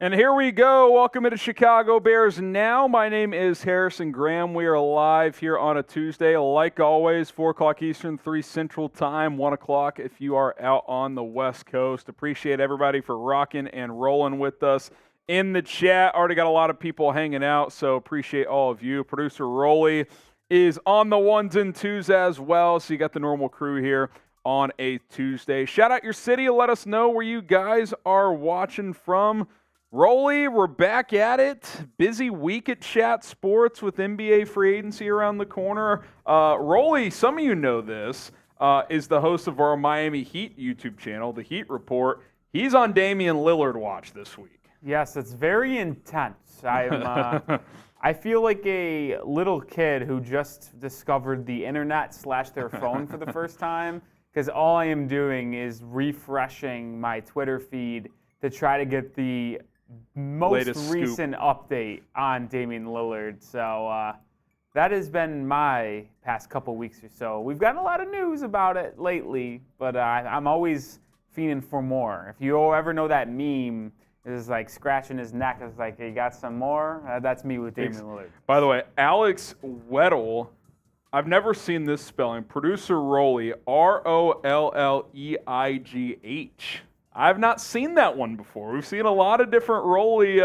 And here we go. Welcome to Chicago Bears Now. My name is Harrison Graham. We are live here on a Tuesday. Like always, 4 o'clock Eastern, 3 Central Time, 1 o'clock if you are out on the West Coast. Appreciate everybody for rocking and rolling with us in the chat. Already got a lot of people hanging out, so appreciate all of you. Producer Rolly is on the ones and twos as well, so you got the normal crew here on a Tuesday. Shout out your city. Let us know where you guys are watching from. Rolly, we're back at it. Busy week at Chat Sports with NBA free agency around the corner. Rolly, some of you know this, is the host of our Miami Heat YouTube channel, The Heat Report. He's on Damian Lillard watch this week. Yes, it's very intense. I feel like a little kid who just discovered the internet / their phone for the first time, because all I am doing is refreshing my Twitter feed to try to get the most recent update on Damian Lillard. So that has been my past couple weeks or so. We've gotten a lot of news about it lately, but I'm always fiending for more. If you ever know that meme, it's like scratching his neck. It's like, hey, you got some more? That's me with Damian Lillard. By the way, Alex Weddle, I've never seen this spelling. Producer Rolly, Rolleigh. I've not seen that one before. We've seen a lot of different Rolly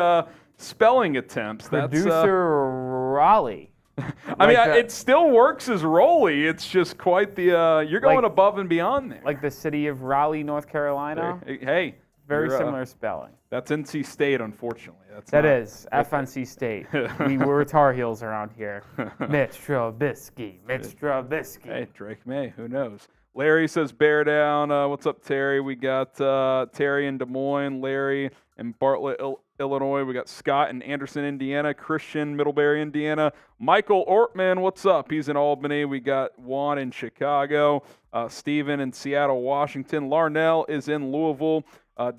spelling attempts. Producer Raleigh. I mean, it still works as Rolly. It's just quite the you're going above and beyond there. Like the city of Raleigh, North Carolina. Hey. Very similar spelling. That's NC State, unfortunately. That is FNC State. We're Tar Heels around here. Mitch Trubisky. Hey, Drake May. Who knows? Larry says, bear down. What's up, Terry? We got Terry in Des Moines, Larry in Bartlett, Illinois. We got Scott in Anderson, Indiana, Christian, Middlebury, Indiana. Michael Ortman, what's up? He's in Albany. We got Juan in Chicago. Steven in Seattle, Washington. Larnell is in Louisville.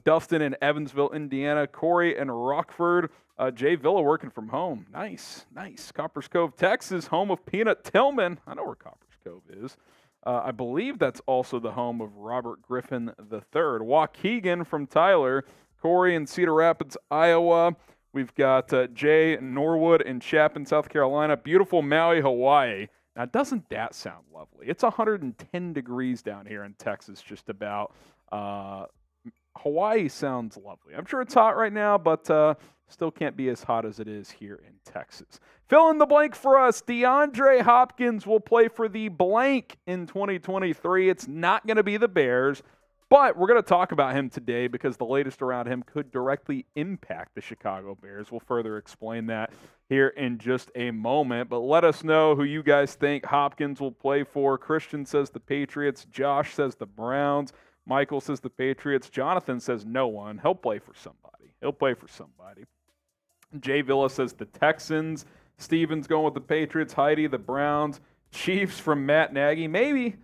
Dustin in Evansville, Indiana. Corey in Rockford. Jay Villa working from home. Nice. Coppers Cove, Texas, home of Peanut Tillman. I know where Coppers Cove is. I believe that's also the home of Robert Griffin III. Waukegan from Tyler. Corey in Cedar Rapids, Iowa. We've got Jay in Norwood and Chapin, South Carolina. Beautiful Maui, Hawaii. Now, doesn't that sound lovely? It's 110 degrees down here in Texas just about. Hawaii sounds lovely. I'm sure it's hot right now, but still can't be as hot as it is here in Texas. Fill in the blank for us. DeAndre Hopkins will play for the blank in 2023. It's not going to be the Bears, but we're going to talk about him today because the latest around him could directly impact the Chicago Bears. We'll further explain that here in just a moment, but let us know who you guys think Hopkins will play for. Christian says the Patriots. Josh says the Browns. Michael says the Patriots. Jonathan says no one. He'll play for somebody. Jay Villa says the Texans. Steven's going with the Patriots. Heidi, the Browns. Chiefs from Matt Nagy. Maybe,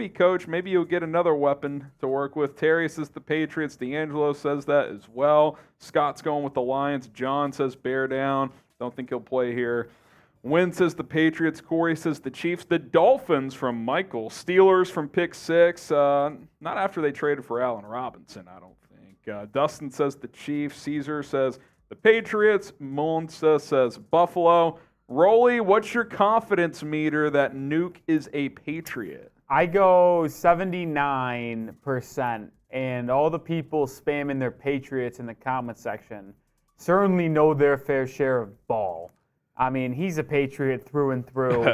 Coach. Maybe you'll get another weapon to work with. Terry says the Patriots. D'Angelo says that as well. Scott's going with the Lions. John says bear down. Don't think he'll play here. Wynn says the Patriots. Corey says the Chiefs. The Dolphins from Michael. Steelers from Pick 6. Not after they traded for Allen Robinson, I don't think. Dustin says the Chiefs. Caesar says the Patriots. Monza says Buffalo. Rolly, what's your confidence meter that Nuke is a Patriot? I go 79%, and all the people spamming their Patriots in the comment section certainly know their fair share of ball. I mean, he's a Patriot through and through.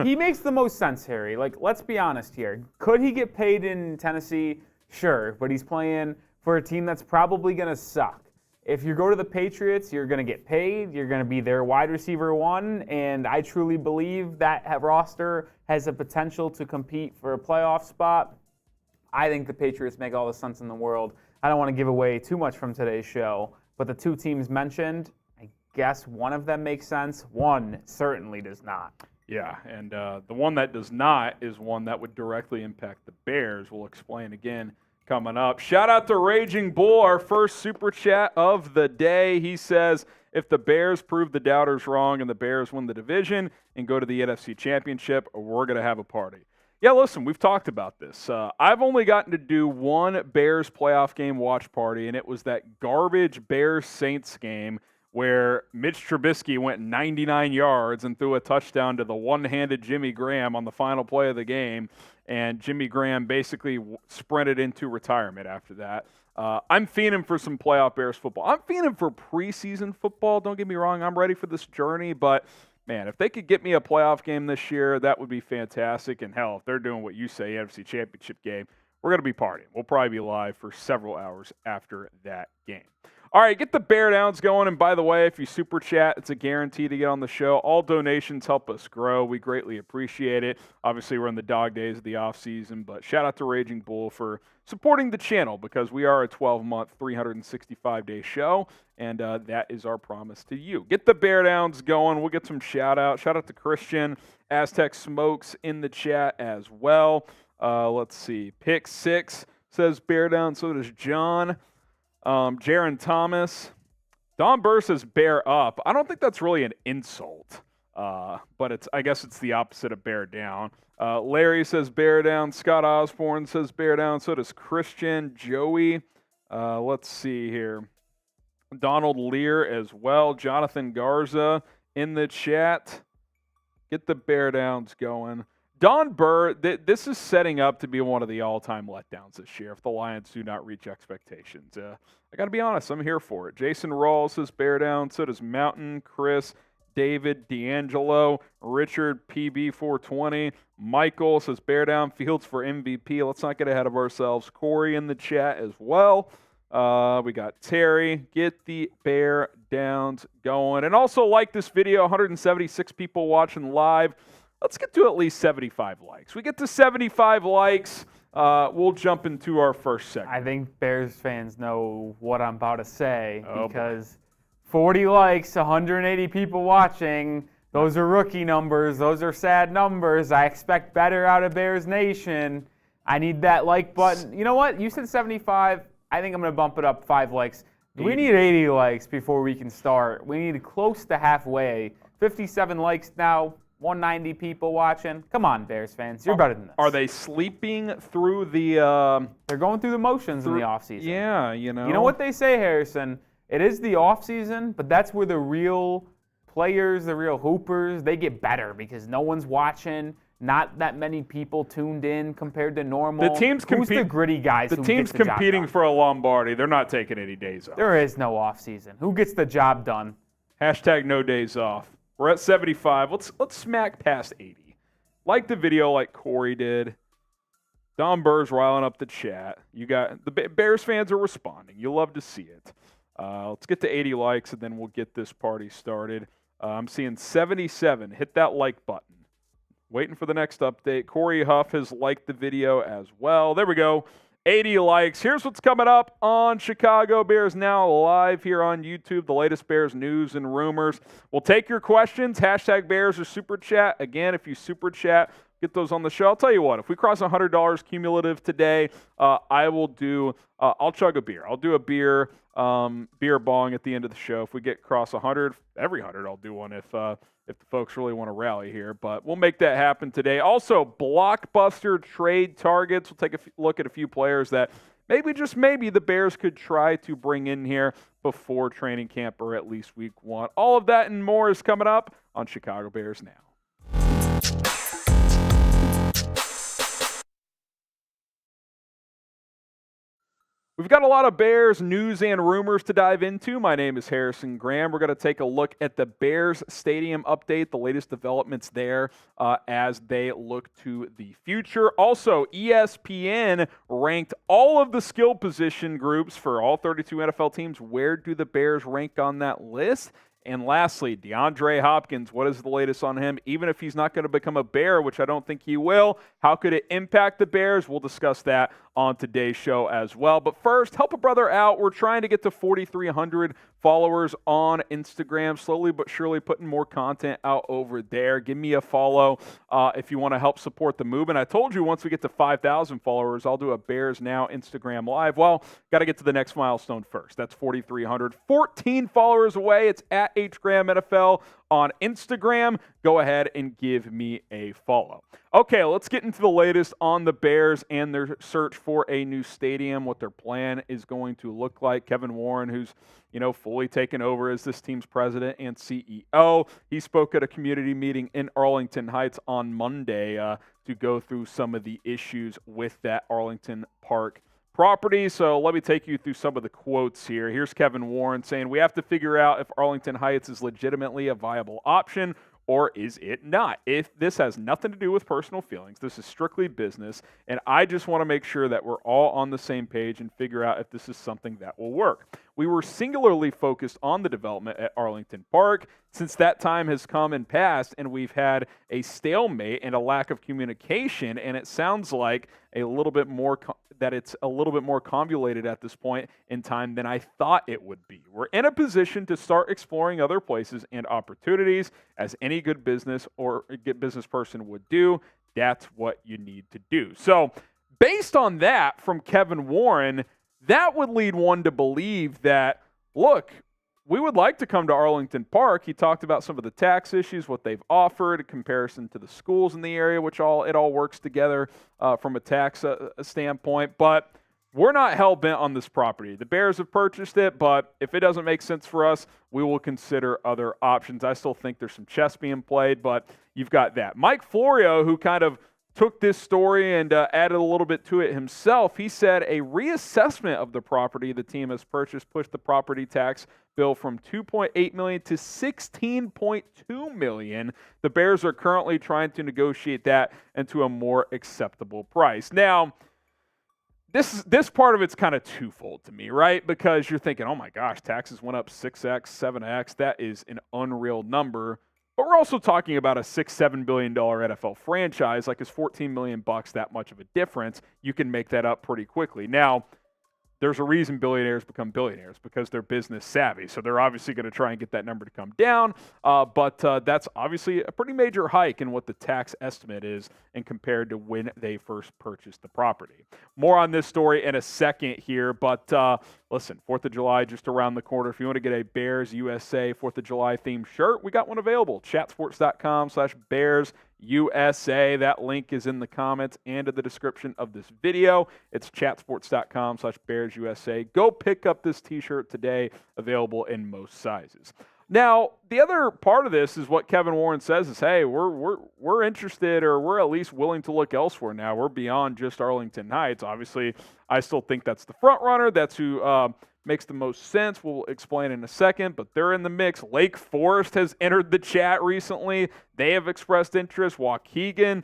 He makes the most sense, Harry. Like, let's be honest here. Could he get paid in Tennessee? Sure, but he's playing for a team that's probably going to suck. If you go to the Patriots, you're going to get paid. You're going to be their wide receiver one, and I truly believe that roster has a potential to compete for a playoff spot. I think the Patriots make all the sense in the world. I don't want to give away too much from today's show, but the two teams mentioned, I guess one of them makes sense. One certainly does not. Yeah, and the one that does not is one that would directly impact the Bears. We'll explain again coming up. Shout out to Raging Bull, our first super chat of the day. He says, if the Bears prove the doubters wrong and the Bears win the division and go to the NFC Championship, we're going to have a party. Yeah, listen, we've talked about this. I've only gotten to do one Bears playoff game watch party, and it was that garbage Bears-Saints game where Mitch Trubisky went 99 yards and threw a touchdown to the one-handed Jimmy Graham on the final play of the game, and Jimmy Graham basically sprinted into retirement after that. I'm fiending for some playoff Bears football. I'm fiending for preseason football. Don't get me wrong. I'm ready for this journey, but man, if they could get me a playoff game this year, that would be fantastic. And hell, if they're doing what you say, NFC Championship game, we're going to be partying. We'll probably be live for several hours after that game. All right, get the Bear Downs going. And by the way, if you super chat, it's a guarantee to get on the show. All donations help us grow. We greatly appreciate it. Obviously, we're in the dog days of the offseason, but shout out to Raging Bull for supporting the channel because we are a 12-month, 365-day show, and that is our promise to you. Get the Bear Downs going. We'll get some shout-out. Shout out to Christian. Aztec Smokes in the chat as well. Let's see. Pick 6 says Bear Down. So does John. Jaron Thomas. Don Burr says bear up. I don't think that's really an insult, but I guess it's the opposite of bear down. Larry says bear down. Scott Osborne says bear down. So does Christian. Joey. Let's see here. Donald Lear as well. Jonathan Garza in the chat. Get the bear downs going. Don Burr, this is setting up to be one of the all-time letdowns this year if the Lions do not reach expectations. I got to be honest, I'm here for it. Jason Rawls says bear down. So does Mountain, Chris, David, D'Angelo, Richard, PB420. Michael says bear down. Fields for MVP. Let's not get ahead of ourselves. Corey in the chat as well. We got Terry. Get the bear downs going. And also like this video, 176 people watching live. Let's get to at least 75 likes. We get to 75 likes, we'll jump into our first segment. I think Bears fans know what I'm about to say because 40 likes, 180 people watching, those are rookie numbers. Those are sad numbers. I expect better out of Bears Nation. I need that like button. You know what? You said 75. I think I'm going to bump it up 5 likes. We need 80 likes before we can start. We need close to halfway. 57 likes now. 190 people watching. Come on, Bears fans. You're better than this. Are they sleeping through the... They're going through the motions in the offseason. Yeah, you know. You know what they say, Harrison? It is the offseason, but that's where the real players, the real hoopers, they get better because no one's watching. Not that many people tuned in compared to normal. Who's the gritty guys the who team's get the job competing done? for a Lombardi. They're not taking any days off. There is no offseason. Who gets the job done? Hashtag no days off. We're at 75. Let's smack past 80. Like the video like Corey did. Don Burr's riling up the chat. You got the Bears fans are responding. You love to see it. Let's get to 80 likes, and then we'll get this party started. I'm seeing 77. Hit that like button. Waiting for the next update. Corey Huff has liked the video as well. There we go. 80 likes. Here's what's coming up on Chicago Bears Now live here on YouTube. The latest Bears news and rumors. We'll take your questions. Hashtag Bears or Super Chat. Again, if you Super Chat, get those on the show. I'll tell you what. If we cross $100 cumulative today, I will do. I'll chug a beer. I'll do a beer bong at the end of the show. If we get across 100, every 100, I'll do one if the folks really want to rally here. But we'll make that happen today. Also, blockbuster trade targets. We'll take a look at a few players that maybe, just maybe, the Bears could try to bring in here before training camp or at least week 1. All of that and more is coming up on Chicago Bears Now. We've got a lot of Bears news and rumors to dive into. My name is Harrison Graham. We're going to take a look at the Bears Stadium update, the latest developments there as they look to the future. Also, ESPN ranked all of the skill position groups for all 32 NFL teams. Where do the Bears rank on that list? And lastly, DeAndre Hopkins, what is the latest on him? Even if he's not going to become a Bear, which I don't think he will, how could it impact the Bears? We'll discuss that on today's show as well. But first, help a brother out. We're trying to get to 4,300 followers on Instagram, slowly but surely putting more content out over there. Give me a follow if you want to help support the movement. I told you once we get to 5,000 followers, I'll do a Bears Now Instagram Live. Well, got to get to the next milestone first. That's 4,300. 14 followers away. It's at HGram NFL on Instagram. Go ahead and give me a follow. Okay, let's get into the latest on the Bears and their search for a new stadium, what their plan is going to look like. Kevin Warren, who's fully taken over as this team's president and CEO. He spoke at a community meeting in Arlington Heights on Monday to go through some of the issues with that Arlington Park property. So let me take you through some of the quotes here. Here's Kevin Warren saying, "We have to figure out if Arlington Heights is legitimately a viable option, or is it not? If this has nothing to do with personal feelings, this is strictly business, and I just want to make sure that we're all on the same page and figure out if this is something that will work. We were singularly focused on the development at Arlington Park. Since that time has come and passed, and we've had a stalemate and a lack of communication, and it sounds like a little bit more that it's a little bit more convoluted at this point in time than I thought it would be. We're in a position to start exploring other places and opportunities, as any good business or good business person would do. That's what you need to do." So based on that from Kevin Warren, that would lead one to believe that, look, we would like to come to Arlington Park. He talked about some of the tax issues, what they've offered in comparison to the schools in the area, which it all works together from a tax standpoint. But we're not hell-bent on this property. The Bears have purchased it, but if it doesn't make sense for us, we will consider other options. I still think there's some chess being played, but you've got that. Mike Florio, who kind of took this story and added a little bit to it himself, he said a reassessment of the property the team has purchased pushed the property tax bill from $2.8 million to $16.2 million. The Bears are currently trying to negotiate that into a more acceptable price. Now, this part of it's kind of twofold to me, right? Because you're thinking, oh my gosh, taxes went up 6x, 7x. That is an unreal number. But we're also talking about a $6-7 billion NFL franchise. Like, is $14 million that much of a difference? You can make that up pretty quickly. Now, there's a reason billionaires become billionaires, because they're business savvy. So they're obviously going to try and get that number to come down. But that's obviously a pretty major hike in what the tax estimate is and compared to when they first purchased the property. More on this story in a second here. But listen, 4th of July just around the corner. If you want to get a Bears USA 4th of July themed shirt, we got one available. Chatsports.com/Bears USA. That link is in the comments and in the description of this video. It's chatsports.com/Bears USA. Go pick up this t-shirt today, available in most sizes. Now, the other part of this is what Kevin Warren says is, hey, we're interested, or we're at least willing to look elsewhere now. We're beyond just Arlington Heights. Obviously, I still think that's the front runner. That's who makes the most sense. We'll explain in a second, but they're in the mix. Lake Forest has entered the chat recently. They have expressed interest. Waukegan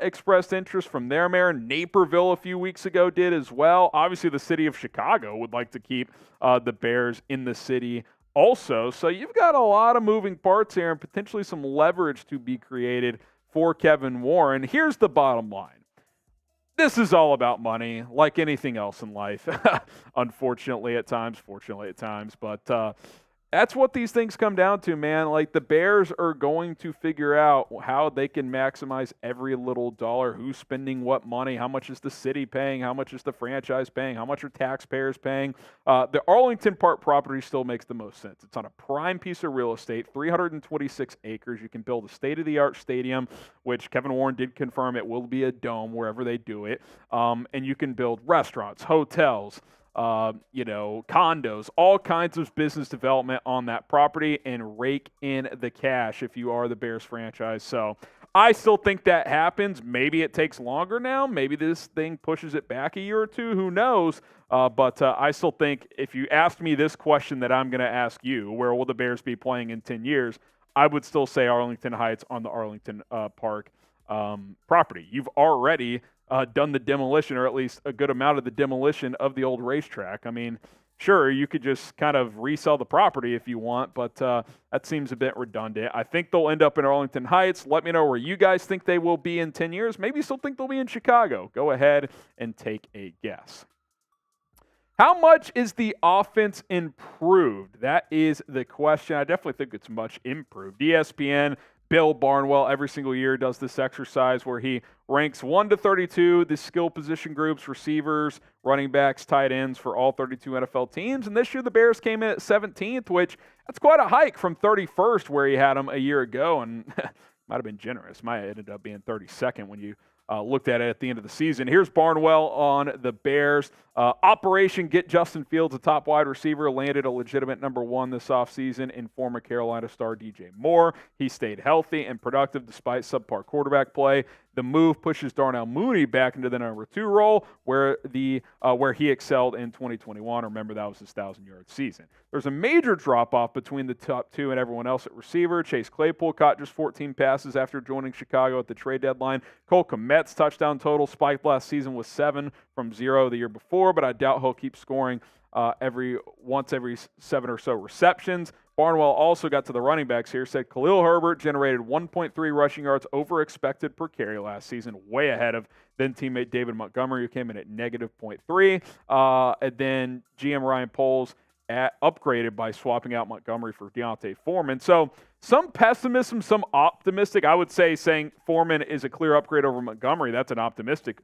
expressed interest from their mayor. Naperville a few weeks ago did as well. Obviously, the city of Chicago would like to keep the Bears in the city also. So you've got a lot of moving parts here and potentially some leverage to be created for Kevin Warren. Here's the bottom line. This is all about money, like anything else in life, unfortunately at times, fortunately at times. But that's what these things come down to, man. Like, the Bears are going to figure out how they can maximize every little dollar, who's spending what money, how much is the city paying, how much is the franchise paying, how much are taxpayers paying. The Arlington Park property still makes the most sense. It's on a prime piece of real estate, 326 acres. You can build a state-of-the-art stadium, which Kevin Warren did confirm it will be a dome wherever they do it. And you can build restaurants, hotels, condos, all kinds of business development on that property and rake in the cash if you are the Bears franchise. So I still think that happens. Maybe it takes longer now. Maybe this thing pushes it back a year or two. Who knows? But I still think if you asked me this question that I'm going to ask you, where will the Bears be playing in 10 years? I would still say Arlington Heights on the Arlington Park property. You've already done the demolition, or at least a good amount of the demolition of the old racetrack. I mean, sure, you could just kind of resell the property if you want, but that seems a bit redundant. I think they'll end up in Arlington Heights. Let me know where you guys think they will be in 10 years. Maybe you still think they'll be in Chicago. Go ahead and take a guess. How much is the offense improved? That is the question. I definitely think it's much improved. ESPN Bill Barnwell every single year does this exercise where he ranks 1 to 32 the skill position groups, receivers, running backs, tight ends for all 32 NFL teams. And this year the Bears came in at 17th, which that's quite a hike from 31st where he had them a year ago. And might have been generous. Might have ended up being 32nd when you looked at it at the end of the season. Here's Barnwell on the Bears. Operation Get Justin Fields, a top wide receiver, landed a legitimate number 1 this offseason in former Carolina star DJ Moore. He stayed healthy and productive despite subpar quarterback play. The move pushes Darnell Mooney back into the number 2 role where he excelled in 2021. Remember, that was his 1,000-yard season. There's a major drop-off between the top 2 and everyone else at receiver. Chase Claypool caught just 14 passes after joining Chicago at the trade deadline. Cole Kmet's touchdown total spiked last season was 7 from 0 the year before, but I doubt he'll keep scoring every 7 or so receptions. Barnwell also got to the running backs here, said Khalil Herbert generated 1.3 rushing yards over expected per carry last season, way ahead of then teammate David Montgomery, who came in at negative 0.3. And then GM Ryan Poles upgraded by swapping out Montgomery for Deontay Foreman. So some pessimism, some optimistic. I would say saying Foreman is a clear upgrade over Montgomery. That's an optimistic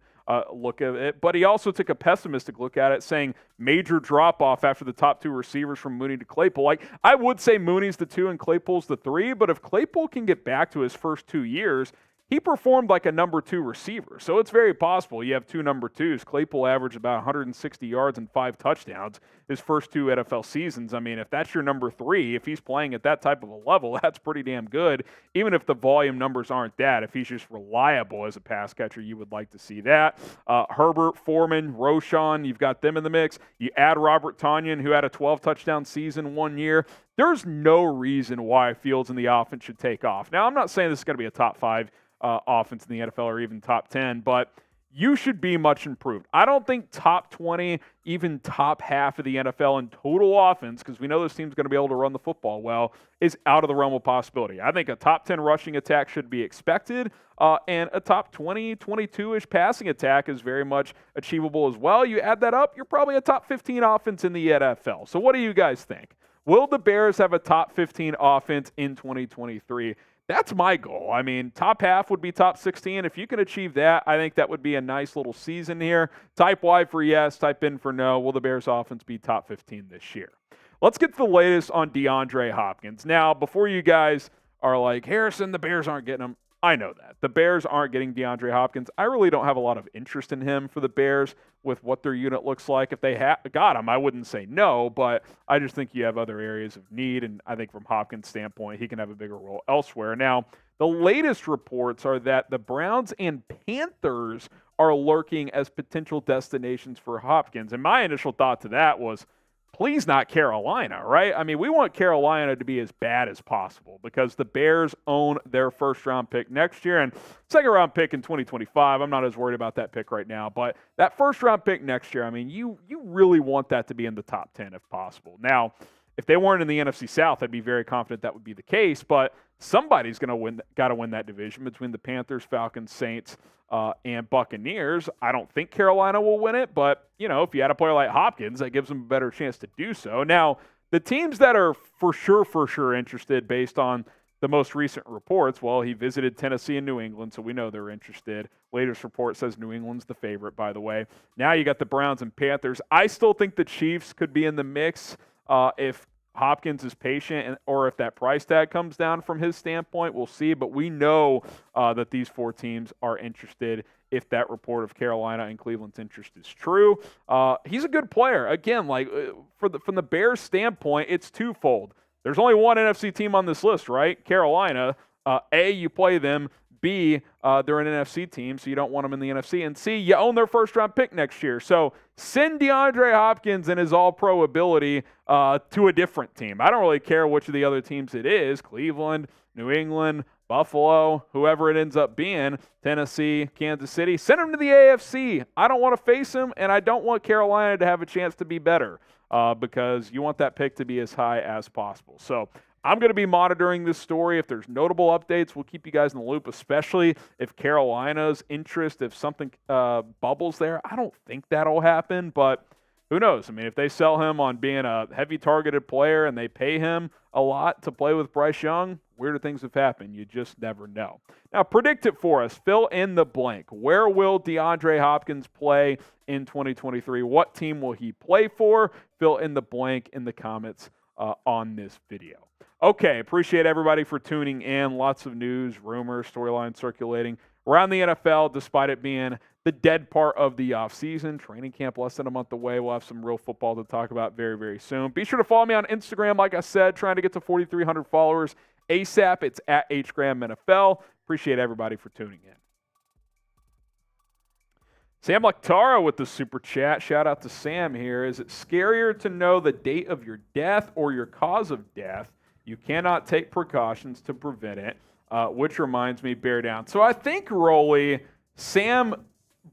look at it. But he also took a pessimistic look at it, saying major drop-off after the top 2 receivers from Mooney to Claypool. Like, I would say Mooney's the 2 and Claypool's the 3, but if Claypool can get back to his first 2 years, he performed like a number 2 receiver. So it's very possible you have 2 number 2s. Claypool averaged about 160 yards and 5 touchdowns his first 2 NFL seasons. I mean, if that's your number 3, if he's playing at that type of a level, that's pretty damn good. Even if the volume numbers aren't that, if he's just reliable as a pass catcher, you would like to see that. Herbert, Foreman, Roschon, you've got them in the mix. You add Robert Tonyan, who had a 12-touchdown season one year. There's no reason why Fields in the offense should take off. Now, I'm not saying this is going to be a top 5 offense in the NFL or even top 10, but you should be much improved. I don't think top 20, even top half of the NFL in total offense, because we know this team's going to be able to run the football well, is out of the realm of possibility. I think a top 10 rushing attack should be expected, and a top 20, 22-ish passing attack is very much achievable as well. You add that up, you're probably a top 15 offense in the NFL. So what do you guys think? Will the Bears have a top 15 offense in 2023? That's my goal. I mean, top half would be top 16. If you can achieve that, I think that would be a nice little season here. Type Y for yes, type in for no. Will the Bears offense be top 15 this year? Let's get to the latest on DeAndre Hopkins. Now, before you guys are like, Harrison, the Bears aren't getting him. I know that. The Bears aren't getting DeAndre Hopkins. I really don't have a lot of interest in him for the Bears with what their unit looks like. If they got him, I wouldn't say no, but I just think you have other areas of need, and I think from Hopkins' standpoint, he can have a bigger role elsewhere. Now, the latest reports are that the Browns and Panthers are lurking as potential destinations for Hopkins, and my initial thought to that was, please not Carolina, right? I mean, we want Carolina to be as bad as possible because the Bears own their first-round pick next year and second-round pick in 2025. I'm not as worried about that pick right now, but that first-round pick next year, I mean, you really want that to be in the top 10 if possible. Now, if they weren't in the NFC South, I'd be very confident that would be the case, but somebody's got to win that division between the Panthers, Falcons, Saints, and Buccaneers. I don't think Carolina will win it, but, you know, if you had a player like Hopkins, that gives them a better chance to do so. Now, the teams that are for sure interested based on the most recent reports, well, he visited Tennessee and New England, so we know they're interested. Latest report says New England's the favorite, by the way. Now you got the Browns and Panthers. I still think the Chiefs could be in the mix if Hopkins is patient or if that price tag comes down from his standpoint. We'll see, but we know that these 4 teams are interested if that report of Carolina and Cleveland's interest is true. He's a good player. Again, like from the Bears' standpoint, it's twofold. There's only one NFC team on this list, right? Carolina. A, you play them. B, they're an NFC team, so you don't want them in the NFC. And C, you own their first-round pick next year. So send DeAndre Hopkins and his all-pro ability to a different team. I don't really care which of the other teams it is, Cleveland, New England, Buffalo, whoever it ends up being, Tennessee, Kansas City. Send him to the AFC. I don't want to face him, and I don't want Carolina to have a chance to be better because you want that pick to be as high as possible. So I'm going to be monitoring this story. If there's notable updates, we'll keep you guys in the loop, especially if Carolina's interest, if something bubbles there. I don't think that'll happen, but who knows? I mean, if they sell him on being a heavy targeted player and they pay him a lot to play with Bryce Young, Weirder things have happened. You just never know. Now, predict it for us. Fill in the blank. Where will DeAndre Hopkins play in 2023? What team will he play for? Fill in the blank in the comments on this video. Okay, appreciate everybody for tuning in. Lots of news, rumors, storylines circulating around the NFL, despite it being the dead part of the offseason. Training camp less than a month away. We'll have some real football to talk about very, very soon. Be sure to follow me on Instagram, like I said, trying to get to 4,300 followers ASAP. It's at HGramNFL. Appreciate everybody for tuning in. Sam Laktara with the super chat. Shout out to Sam here. Is it scarier to know the date of your death or your cause of death? You cannot take precautions to prevent it, which reminds me, bear down. So I think, Rolly, Sam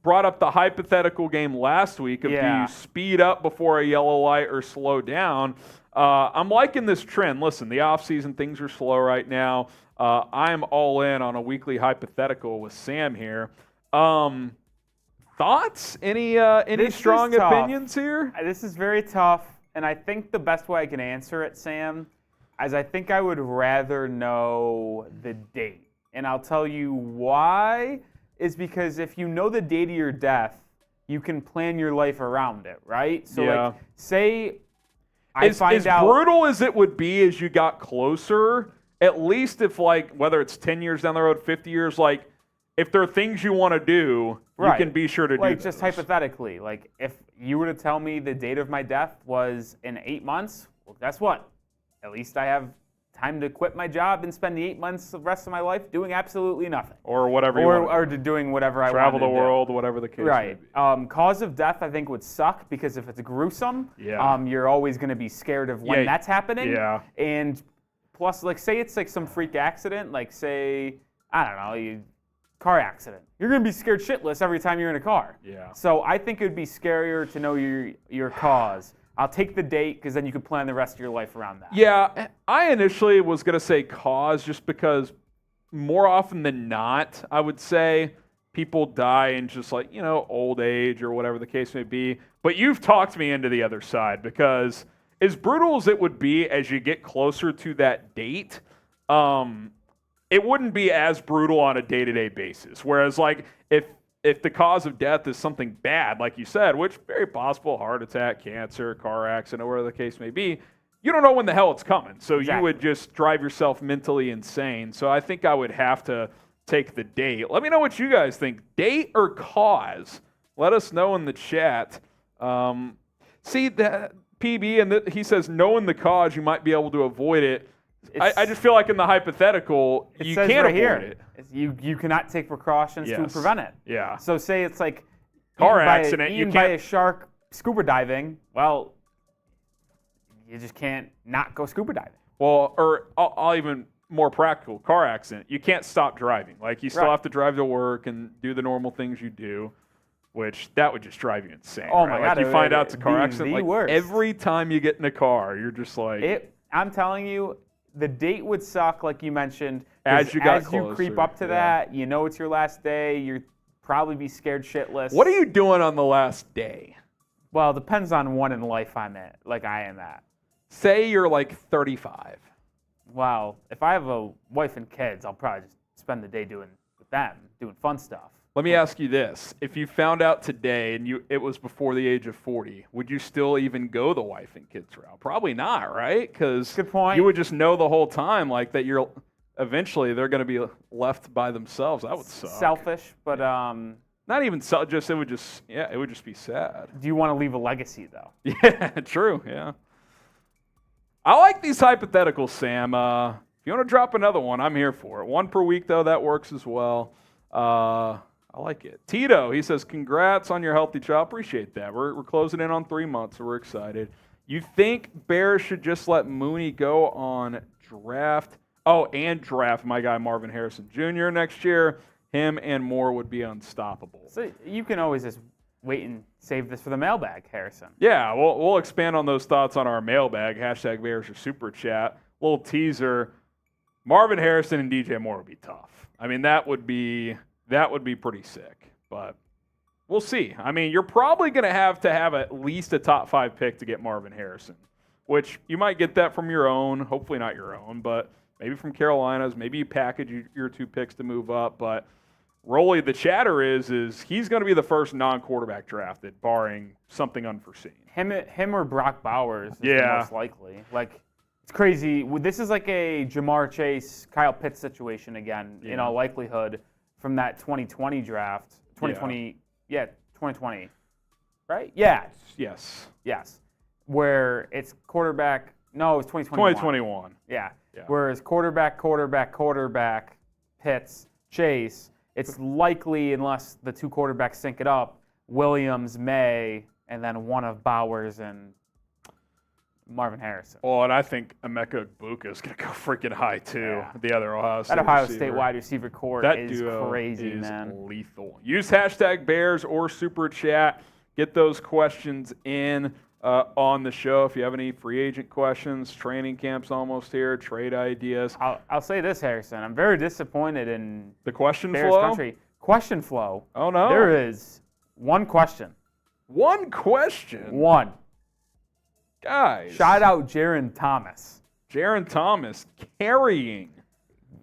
brought up the hypothetical game last week of do you speed up before a yellow light or slow down? I'm liking this trend. Listen, the offseason, things are slow right now. I'm all in on a weekly hypothetical with Sam here. Thoughts? Any strong opinions here? This is very tough, and I think the best way I can answer it, Sam, is I think I would rather know the date. And I'll tell you why, is because if you know the date of your death, you can plan your life around it, right? So, like, say I find out. As brutal as it would be as you got closer, at least if, like, whether it's 10 years down the road, 50 years, like, if there are things you want to do, you can be sure to do Like, just hypothetically, like, if you were to tell me the date of my death was in 8 months, well, guess what? At least I have time to quit my job and spend the 8 months the rest of my life doing absolutely nothing. Or whatever you want. Or doing whatever I want to do. Travel the world, whatever the case may be. Cause of death, I think, would suck because if it's gruesome, you're always going to be scared of when that's happening. Yeah. And plus, like, say it's like some freak accident, like, say, I don't know, car accident. You're going to be scared shitless every time you're in a car. Yeah. So I think it would be scarier to know your cause. I'll take the date because then you can plan the rest of your life around that. Yeah, I initially was going to say cause just because more often than not, I would say people die in just like, old age or whatever the case may be. But you've talked me into the other side because as brutal as it would be as you get closer to that date, it wouldn't be as brutal on a day-to-day basis. Whereas, like, if the cause of death is something bad, like you said, which very possible, heart attack, cancer, car accident, whatever the case may be, you don't know when the hell it's coming. So you would just drive yourself mentally insane. So I think I would have to take the date. Let me know what you guys think. Date or cause? Let us know in the chat. See, that PB, and he says knowing the cause, you might be able to avoid it. I just feel like in the hypothetical, you can't avoid it. You cannot take precautions to prevent it. Yeah. So say it's like car accident. Eaten by a shark scuba diving. Well, you just can't not go scuba diving. Well, or I'll even more practical, car accident. You can't stop driving. Like, you still have to drive to work and do the normal things you do, which that would just drive you insane. Oh, my God. Like, you find out it's a car accident. Like, worst. Every time you get in a car, you're just like... I'm telling you, the date would suck, like you mentioned. As you creep up to that, you know it's your last day. You'd probably be scared shitless. What are you doing on the last day? Well, it depends on when in life I'm at, like I am at. Say you're like 35. Well, if I have a wife and kids, I'll probably just spend the day doing fun stuff. Let me ask you this. If you found out today and it was before the age of 40, would you still even go the wife and kids route? Probably not, right? Because you would just know the whole time like that eventually they're going to be left by themselves. That would suck. Selfish, but not even it would just be sad. Do you want to leave a legacy though? Yeah, true, yeah. I like these hypotheticals, Sam. If you want to drop another one, I'm here for it. One per week though, that works as well. I like it. Tito, he says, congrats on your healthy child. Appreciate that. We're closing in on 3 months, so we're excited. You think Bears should just let Mooney go on draft? Oh, and draft my guy Marvin Harrison Jr. next year. Him and Moore would be unstoppable. So you can always just wait and save this for the mailbag, Harrison. Yeah, we'll expand on those thoughts on our mailbag. Hashtag Bears or Super Chat. Little teaser. Marvin Harrison and DJ Moore would be tough. I mean, that would be pretty sick, but we'll see. I mean, you're probably going to have at least a top 5 pick to get Marvin Harrison, which you might get that from your own, hopefully not your own, but maybe from Carolinas. Maybe you package your 2 picks to move up. But Rolly, the chatter is he's going to be the first non-quarterback drafted, barring something unforeseen. Him or Brock Bowers is the most likely. Like, it's crazy. This is like a Jamar Chase, Kyle Pitts situation again, in all likelihood, from that 2020 draft. 2020, 2020. Right? Yeah. Yes. Where it's quarterback. No, it's 2021. 2021. Yeah. Whereas quarterback, Pitts, Chase, it's likely, unless the 2 quarterbacks sync it up, Williams, May, and then one of Bowers and Marvin Harrison. Well, and I think Emeka Egbuka is going to go freaking high, too. Yeah. The other Ohio State State wide receiver core is crazy, is man. Lethal. Use hashtag Bears or Super Chat. Get those questions in on the show. If you have any free agent questions, training camp's almost here, trade ideas. I'll say this, Harrison. I'm very disappointed in the question Bears flow. Country. Question flow. Oh, no. There is one question. One question? One. Guys. Shout out Jaron Thomas. Jaron Thomas carrying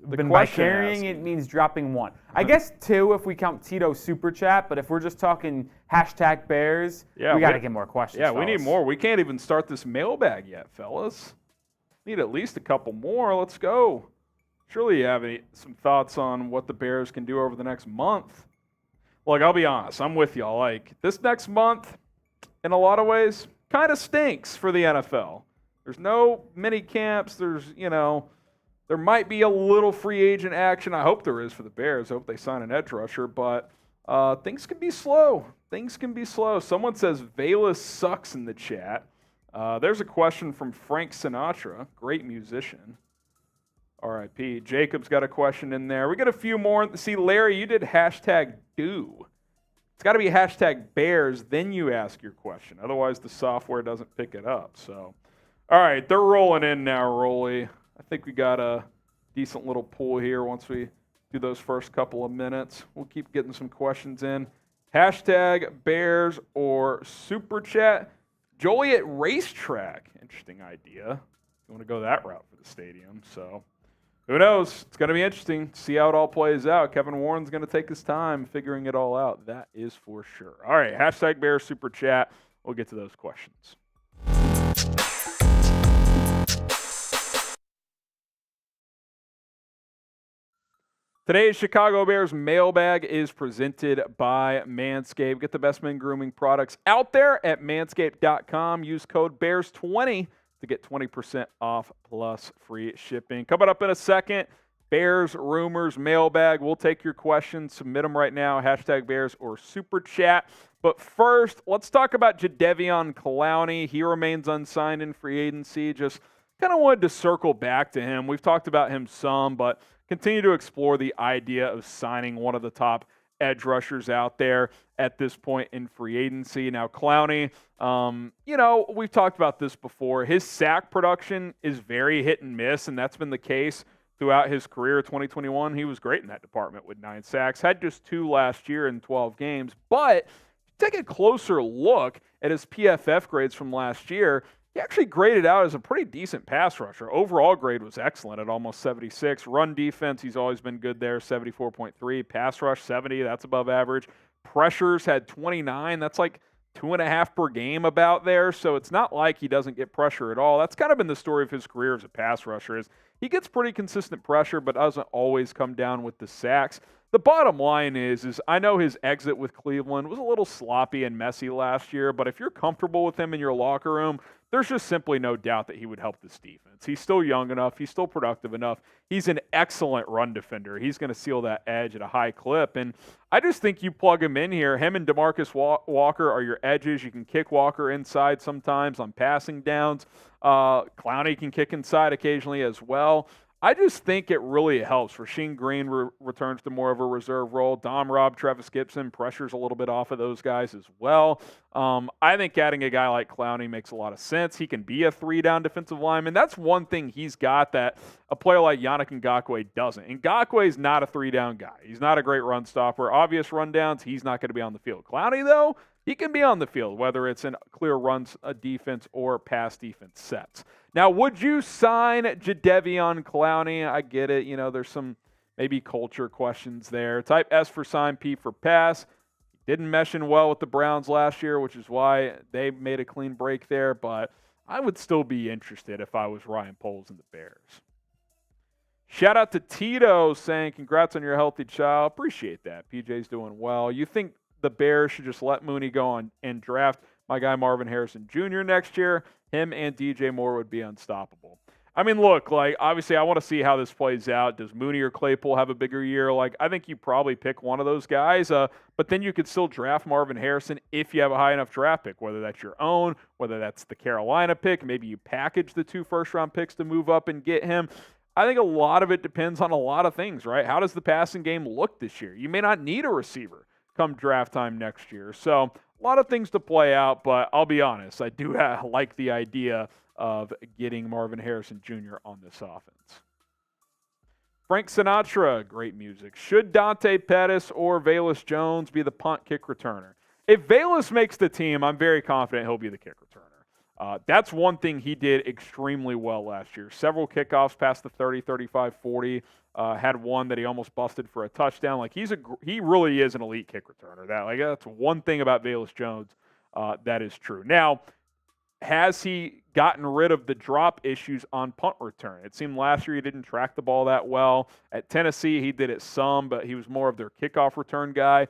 the question. By carrying, it means dropping 1. I guess 2 if we count Tito's Super Chat, but if we're just talking hashtag Bears, we got to get more questions. Yeah, we need more. We can't even start this mailbag yet, fellas. Need at least a couple more. Let's go. Surely you have some thoughts on what the Bears can do over the next month. Look, I'll be honest. I'm with y'all. Like, this next month, in a lot of ways, kind of stinks for the NFL. There's no mini camps. There might be a little free agent action. I hope there is for the Bears. I hope they sign an edge rusher. But things can be slow. Someone says Velas sucks in the chat. There's a question from Frank Sinatra, great musician. R.I.P. Jacob's got a question in there. We got a few more. See, Larry, you did hashtag do. It's got to be hashtag Bears, then you ask your question. Otherwise, the software doesn't pick it up. So, all right, they're rolling in now, Rolly. I think we got a decent little pool here once we do those first couple of minutes. We'll keep getting some questions in. Hashtag Bears or Super Chat. Joliet Racetrack. Interesting idea. You want to go that route for the stadium. So, who knows? It's going to be interesting to see how it all plays out. Kevin Warren's going to take his time figuring it all out. That is for sure. All right, hashtag Bears Super Chat. We'll get to those questions. Today's Chicago Bears mailbag is presented by Manscaped. Get the best men grooming products out there at manscaped.com. Use code BEARS20 to get 20% off plus free shipping. Coming up in a second, Bears rumors mailbag. We'll take your questions. Submit them right now. Hashtag Bears or Super Chat. But first, let's talk about Jadeveon Clowney. He remains unsigned in free agency. Just kind of wanted to circle back to him. We've talked about him some, but continue to explore the idea of signing one of the top edge rushers out there at this point in free agency. Now, Clowney, we've talked about this before. His sack production is very hit and miss, and that's been the case throughout his career. 2021, he was great in that department with 9 sacks. Had just 2 last year in 12 games. But take a closer look at his PFF grades from last year. He actually graded out as a pretty decent pass rusher. Overall grade was excellent at almost 76. Run defense, he's always been good there, 74.3. Pass rush, 70. That's above average. Pressures had 29. That's like 2.5 per game about there. So it's not like he doesn't get pressure at all. That's kind of been the story of his career as a pass rusher. Is he gets pretty consistent pressure, but doesn't always come down with the sacks. The bottom line is I know his exit with Cleveland was a little sloppy and messy last year, but if you're comfortable with him in your locker room, there's just simply no doubt that he would help this defense. He's still young enough. He's still productive enough. He's an excellent run defender. He's going to seal that edge at a high clip. And I just think you plug him in here. Him and DeMarcus Walker are your edges. You can kick Walker inside sometimes on passing downs. Clowney can kick inside occasionally as well. I just think it really helps. Rasheem Green returns to more of a reserve role. Dom Robb, Travis Gibson pressures a little bit off of those guys as well. I think adding a guy like Clowney makes a lot of sense. He can be a 3-down defensive lineman. That's one thing he's got that a player like Yannick Ngakoue doesn't. Ngakoue's not a 3-down guy. He's not a great run stopper. Obvious rundowns, he's not going to be on the field. Clowney, though, he can be on the field, whether it's in clear runs, a defense, or pass defense sets. Now, would you sign Jadeveon Clowney? I get it. There's some maybe culture questions there. Type S for sign, P for pass. Didn't mesh in well with the Browns last year, which is why they made a clean break there, but I would still be interested if I was Ryan Poles and the Bears. Shout out to Tito saying, congrats on your healthy child. Appreciate that. PJ's doing well. You think the Bears should just let Mooney go on and draft my guy Marvin Harrison Jr. next year? Him and DJ Moore would be unstoppable. I mean, look, obviously I want to see how this plays out. Does Mooney or Claypool have a bigger year? I think you probably pick one of those guys, but then you could still draft Marvin Harrison if you have a high enough draft pick, whether that's your own, whether that's the Carolina pick. Maybe you package the 2 first-round picks to move up and get him. I think a lot of it depends on a lot of things, right? How does the passing game look this year? You may not need a receiver come draft time next year. So a lot of things to play out, but I'll be honest, I do like the idea of getting Marvin Harrison Jr. on this offense. Frank Sinatra, great music. Should Dante Pettis or Velus Jones be the punt kick returner? If Velus makes the team, I'm very confident he'll be the kick returner. That's one thing he did extremely well last year. Several kickoffs past the 30, 35, 40. Had one that he almost busted for a touchdown. He really is an elite kick returner. That's one thing about Velus Jones that is true. Now, has he gotten rid of the drop issues on punt return? It seemed last year he didn't track the ball that well. At Tennessee, he did it some, but he was more of their kickoff return guy.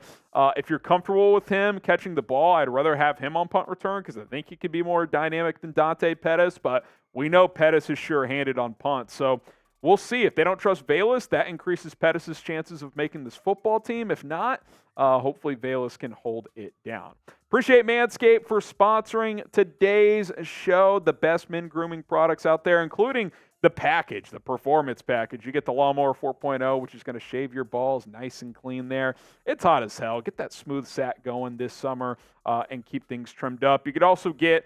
If you're comfortable with him catching the ball, I'd rather have him on punt return because I think he could be more dynamic than Dante Pettis, but we know Pettis is sure-handed on punts. So we'll see. If they don't trust Velus, that increases Pettis' chances of making this football team. If not, hopefully Velus can hold it down. Appreciate Manscaped for sponsoring today's show. The best men grooming products out there, including the package, the performance package. You get the Lawnmower 4.0, which is going to shave your balls nice and clean there. It's hot as hell. Get that smooth sack going this summer and keep things trimmed up. You could also get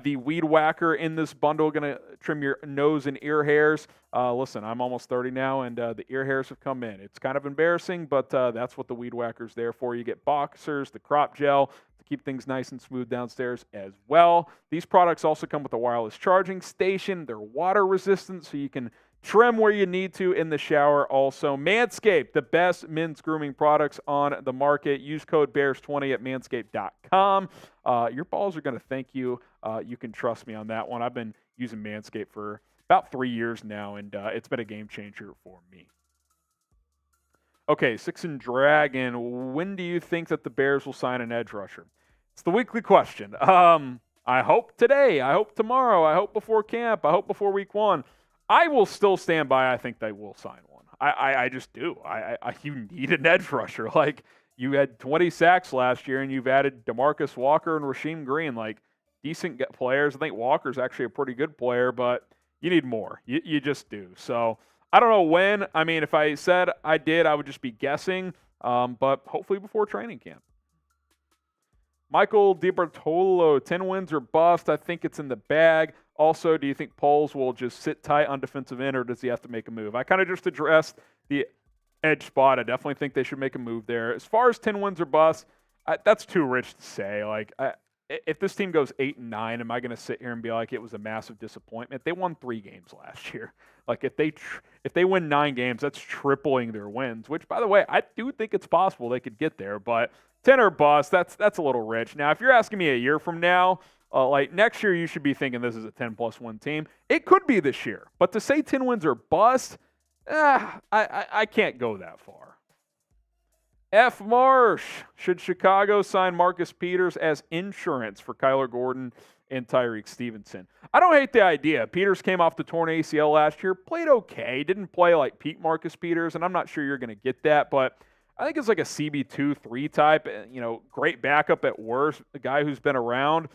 the Weed Whacker in this bundle, going to trim your nose and ear hairs. Listen, I'm almost 30 now, and the ear hairs have come in. It's kind of embarrassing, but that's what the Weed Whacker's there for. You get boxers, the crop gel, to keep things nice and smooth downstairs as well. These products also come with a wireless charging station. They're water resistant, so you can trim where you need to in the shower also. Manscaped, the best men's grooming products on the market. Use code BEARS20 at manscaped.com. Your balls are going to thank you. You can trust me on that one. I've been using Manscaped for about 3 years now, and it's been a game changer for me. Okay, Six and Dragon, when do you think that the Bears will sign an edge rusher? It's the weekly question. I hope today. I hope tomorrow. I hope before camp. I hope before week 1. I will still stand by. I think they will sign one. I just do. You need an edge rusher. You had 20 sacks last year, and you've added DeMarcus Walker and Rasheem Green, decent players. I think Walker's actually a pretty good player, but you need more. You just do. So I don't know when. I mean, if I said I did, I would just be guessing, but hopefully before training camp. Michael DiBartolo, 10 wins or bust. I think it's in the bag. Also, do you think Poles will just sit tight on defensive end, or does he have to make a move? I kind of just addressed the edge spot. I definitely think they should make a move there. As far as 10 wins or bust, that's too rich to say. If this team goes 8-9, am I going to sit here and be like it was a massive disappointment? They won 3 games last year. If they win 9 games, that's tripling their wins. Which, by the way, I do think it's possible they could get there. But 10 or bust, that's a little rich. Now, if you're asking me a year from now, next year, you should be thinking this is a 10+ win team. It could be this year, but to say 10 wins or bust, I can't go that far. F. Marsh, should Chicago sign Marcus Peters as insurance for Kyler Gordon and Tyreek Stevenson? I don't hate the idea. Peters came off the torn ACL last year, played okay, didn't play like peak Marcus Peters, and I'm not sure you're going to get that, but I think it's like a CB2-3 type, great backup at worst, a guy who's been around.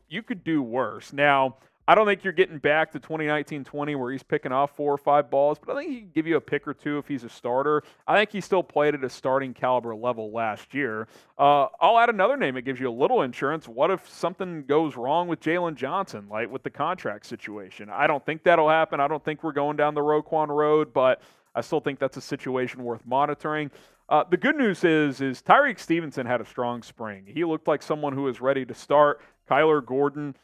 You could do worse. Now, I don't think you're getting back to 2019-20 where he's picking off 4 or 5 balls, but I think he can give you a pick or 2 if he's a starter. I think he still played at a starting caliber level last year. I'll add another name that gives you a little insurance. What if something goes wrong with Jalen Johnson, with the contract situation? I don't think that'll happen. I don't think we're going down the Roquan road, but I still think that's a situation worth monitoring. The good news is Tyreek Stevenson had a strong spring. He looked like someone who was ready to start. Kyler Gordon,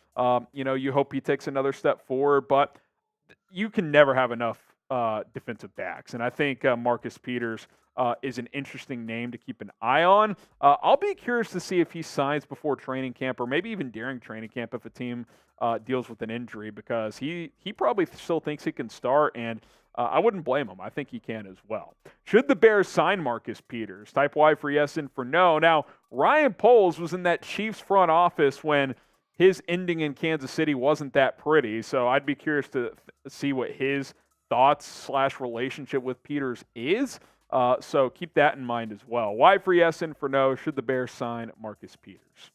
you hope he takes another step forward, but you can never have enough defensive backs. And I think Marcus Peters is an interesting name to keep an eye on. I'll be curious to see if he signs before training camp or maybe even during training camp if a team deals with an injury, because he probably still thinks he can start, and I wouldn't blame him. I think he can as well. Should the Bears sign Marcus Peters? Type Y for yes and for no. Now, Ryan Poles was in that Chiefs front office when his ending in Kansas City wasn't that pretty, so I'd be curious to see what his thoughts / relationship with Peters is. So keep that in mind as well. Y for yes and for no. Should the Bears sign Marcus Peters?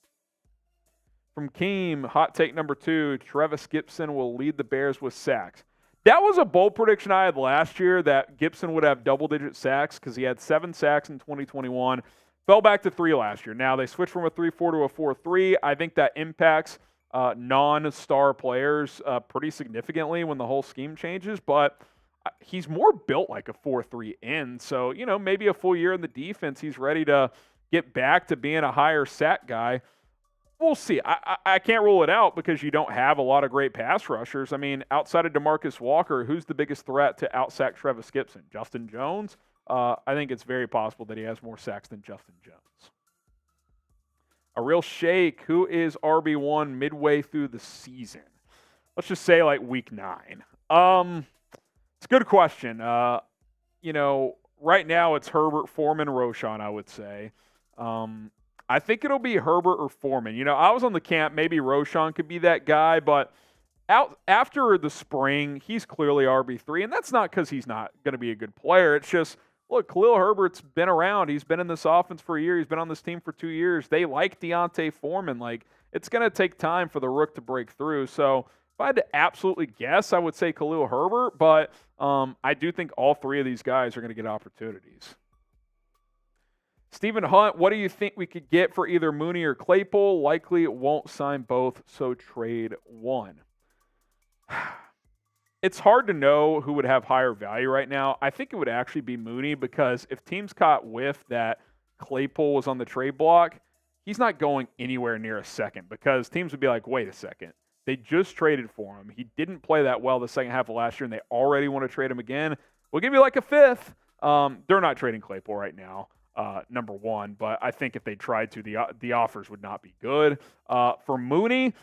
From Keem, hot take number 2, Trevis Gipson will lead the Bears with sacks. That was a bold prediction I had last year, that Gipson would have double-digit sacks, because he had 7 sacks in 2021. Fell back to 3 last year. Now they switched from a 3-4 to a 4-3. I think that impacts non-star players pretty significantly when the whole scheme changes, but he's more built like a 4-3 end. So, maybe a full year in the defense, he's ready to get back to being a higher sack guy. We'll see. I can't rule it out, because you don't have a lot of great pass rushers. I mean, outside of DeMarcus Walker, who's the biggest threat to out-sack Trevis Gipson? Justin Jones? I think it's very possible that he has more sacks than Justin Jones. A real shake. Who is RB1 midway through the season? Let's just say like week 9. It's a good question. Right now it's Herbert, Foreman, Roschon, I would say. I think it'll be Herbert or Foreman. I was on the camp, maybe Roschon could be that guy, but after the spring, he's clearly RB3, and that's not because he's not going to be a good player. It's just, look, Khalil Herbert's been around. He's been in this offense for a year. He's been on this team for 2 years. They like Deontay Foreman. It's going to take time for the rook to break through. So if I had to absolutely guess, I would say Khalil Herbert, but I do think all 3 of these guys are going to get opportunities. Stephen Hunt, what do you think we could get for either Mooney or Claypool? Likely it won't sign both, so trade one. It's hard to know who would have higher value right now. I think it would actually be Mooney, because if teams caught whiff that Claypool was on the trade block, he's not going anywhere near a second, because teams would be like, wait a second. They just traded for him. He didn't play that well the second half of last year, and they already want to trade him again. We'll give you like a 5th. They're not trading Claypool right now. Number one, but I think if they tried to, the offers would not be good. For Mooney,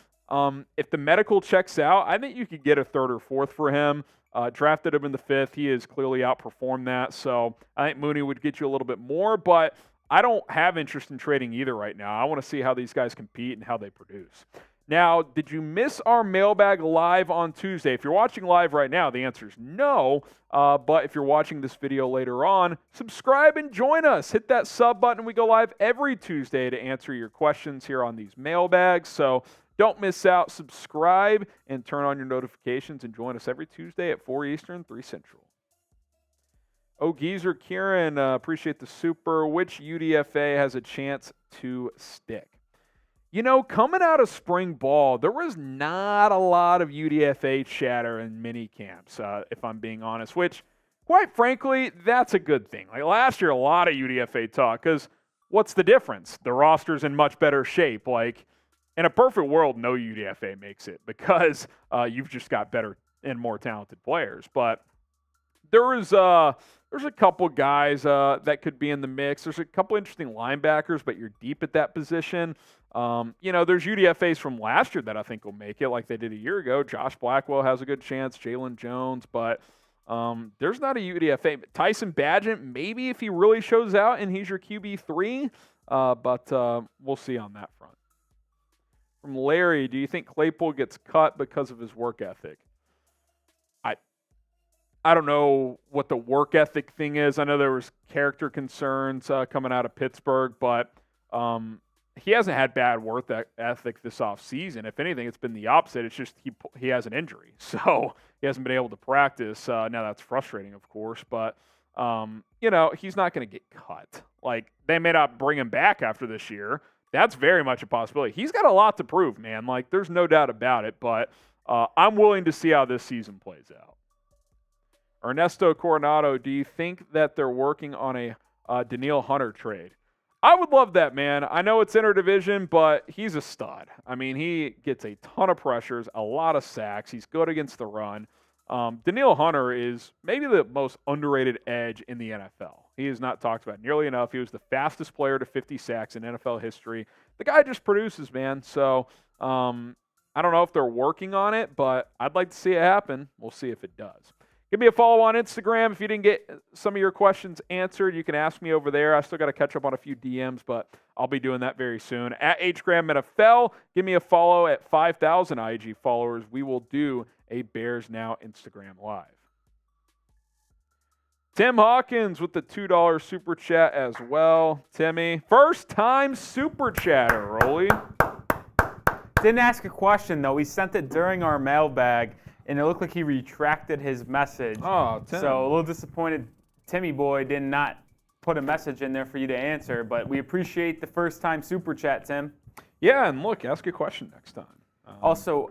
if the medical checks out, I think you could get a 3rd or 4th for him. Drafted him in the 5th. He has clearly outperformed that, so I think Mooney would get you a little bit more, but I don't have interest in trading either right now. I want to see how these guys compete and how they produce. Now, did you miss our mailbag live on Tuesday? If you're watching live right now, the answer is no. But if you're watching this video later on, subscribe and join us. Hit that sub button. We go live every Tuesday to answer your questions here on these mailbags. So don't miss out. Subscribe and turn on your notifications and join us every Tuesday at 4 Eastern, 3 Central. Oh, Geezer Kieran, appreciate the super. Which UDFA has a chance to stick? Coming out of spring ball, there was not a lot of UDFA chatter in mini camps, if I'm being honest, which, quite frankly, that's a good thing. Like last year, a lot of UDFA talk, because what's the difference? The roster's in much better shape. Like, in a perfect world, no UDFA makes it, because you've just got better and more talented players. But there's a couple guys that could be in the mix. There's a couple interesting linebackers, but you're deep at that position. There's UDFAs from last year that I think will make it, like they did a year ago. Josh Blackwell has a good chance, Jalen Jones, but there's not a UDFA. Tyson Bagent, maybe if he really shows out and he's your QB3, but we'll see on that front. From Larry, do you think Claypool gets cut because of his work ethic? I don't know what the work ethic thing is. I know there was character concerns coming out of Pittsburgh, but he hasn't had bad work ethic this offseason. If anything, it's been the opposite. It's just he has an injury, so he hasn't been able to practice. Now that's frustrating, of course, but he's not going to get cut. Like, they may not bring him back after this year. That's very much a possibility. He's got a lot to prove, man. Like, there's no doubt about it, but I'm willing to see how this season plays out. Ernesto Coronado, do you think that they're working on a Danielle Hunter trade. I would love that, man. I know it's interdivision, but he's a stud. I mean, he gets a ton of pressures, a lot of sacks. He's good against the run. Danielle Hunter is maybe the most underrated edge in the NFL. He is not talked about nearly enough. He was the fastest player to 50 sacks in NFL history. The guy just produces, man. So I don't know if they're working on it, but I'd like to see it happen. We'll see if it does. Give me a follow on Instagram. If you didn't get some of your questions answered, you can ask me over there. I still got to catch up on a few DMs, but I'll be doing that very soon. At HGramNFL, give me a follow at 5,000 IG followers. We will do a Bears Now Instagram Live. Tim Hawkins with the $2 super chat as well. Timmy, first time super chatter, Rolly. Didn't ask a question, though. He sent it during our mailbag, and it looked like he retracted his message. Oh, Tim. So a little disappointed Timmy boy did not put a message in there for you to answer, but we appreciate the first time super chat, Tim. Yeah, and look, ask a question next time. Also,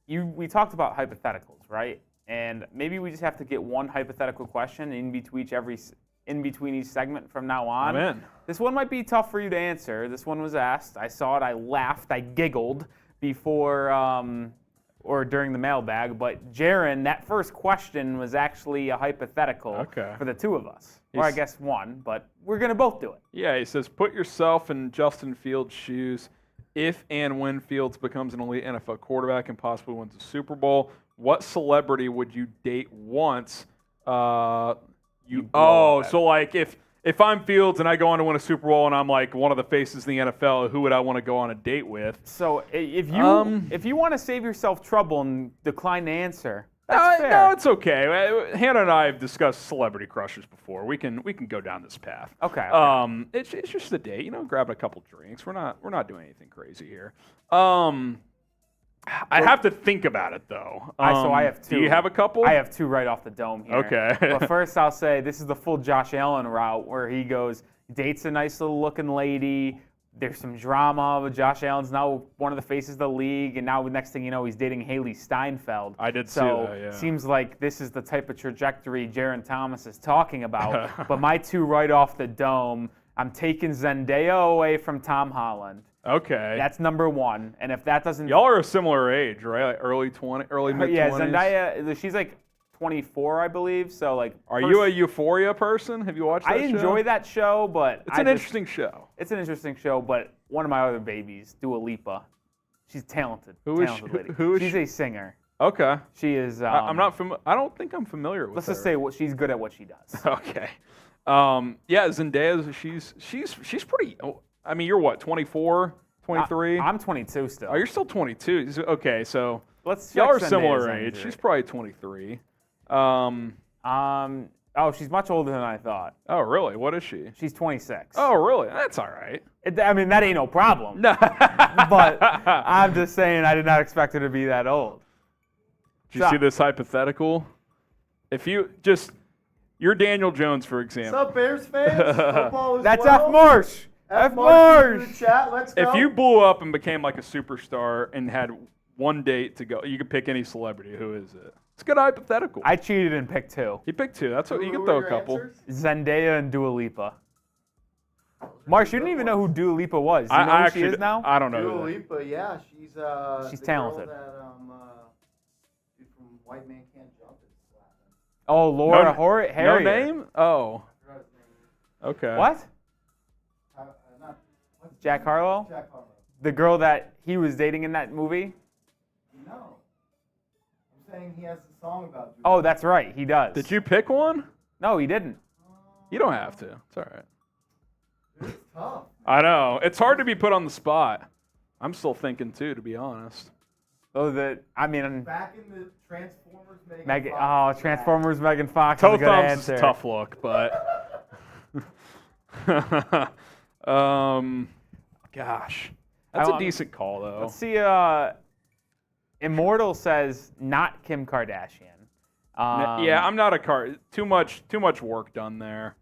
we talked about hypotheticals, right? And maybe we just have to get one hypothetical question in between each segment from now on. I'm in. This one might be tough for you to answer. This one was asked. I saw it. I laughed. I giggled before or during the mailbag. But Jaron, that first question was actually a hypothetical for the two of us. Or I guess one, but we're going to both do it. Yeah, he says, put yourself in Justin Fields' shoes. If and when Fields becomes an elite NFL quarterback and possibly wins a Super Bowl, what celebrity would you date once so like if I'm Fields and I go on to win a Super Bowl and I'm like one of the faces in the NFL, who would I want to go on a date with? So if you want to save yourself trouble and decline to answer, that's fair. No, it's okay. Hannah and I have discussed celebrity crushes before. We can go down this path. Okay. It's just a date, grabbing a couple drinks. We're not doing anything crazy here. I'd have to think about it though. So I have two. Do you have a couple? I have two right off the dome here. Okay. But first I'll say this is the full Josh Allen route where he goes, dates a nice little looking lady. There's some drama, but Josh Allen's now one of the faces of the league, and now the next thing you know, he's dating Haley Steinfeld. I did see that, yeah. Seems like this is the type of trajectory Jaron Thomas is talking about. But my two right off the dome, I'm taking Zendaya away from Tom Holland. Okay. That's number one. And if that doesn't... Y'all are a similar age, right? Like early mid-20s? Yeah, Zendaya, she's like 24, I believe. So like, are you a Euphoria person? Have you watched that show? I enjoy that show, but it's an interesting show. It's an interesting show, but one of my other babies, Dua Lipa, she's talented. Who is she? She's a singer. Okay. She is. I'm not I don't think I'm familiar with her. Let's just say she's good at what she does. Okay. Yeah, Zendaya, she's pretty. I mean, you're what, 24, 23? I'm 22 still. Oh, you're still 22. Okay, so let's y'all are similar age. She's probably 23. She's much older than I thought. Oh, really? What is she? She's 26. Oh, really? That's all right. I mean, that ain't no problem. No. But I'm just saying I did not expect her to be that old. Did you see this hypothetical? If you're Daniel Jones, for example. What's up, Bears fans? Football is That's well. F. Marsh. F. Marsh. In the chat. Let's go. If you blew up and became like a superstar and had one date to go, you could pick any celebrity. Who is it? It's a good hypothetical. I cheated and picked two. You picked two. That's what you can Who throw were a your couple. answers? Zendaya and Dua Lipa. Marsh, you didn't even know who Dua Lipa was. Do you know who she is now? I don't know. Dua Lipa, yeah, she's the talented. Girl that, dude from White Man Can't Jump is laughing. Oh, Laura Harrier. No name? Oh. I forgot his name. Okay. What? What's his Jack name? Harlow? Jack Harlow. The girl that he was dating in that movie? No. I'm saying he has a song about Dua Oh, that's right. He does. Did you pick one? No, he didn't. You don't have to. It's all right. It's tough. I know. It's hard to be put on the spot. I'm still thinking too, to be honest. Oh, Back in the Transformers, Megan Fox. Transformers, Megan Fox is Toe a good thumbs answer. is a tough look, but gosh, that's a decent call though. Let's see. Immortal says not Kim Kardashian. Yeah, I'm not a too much work done there.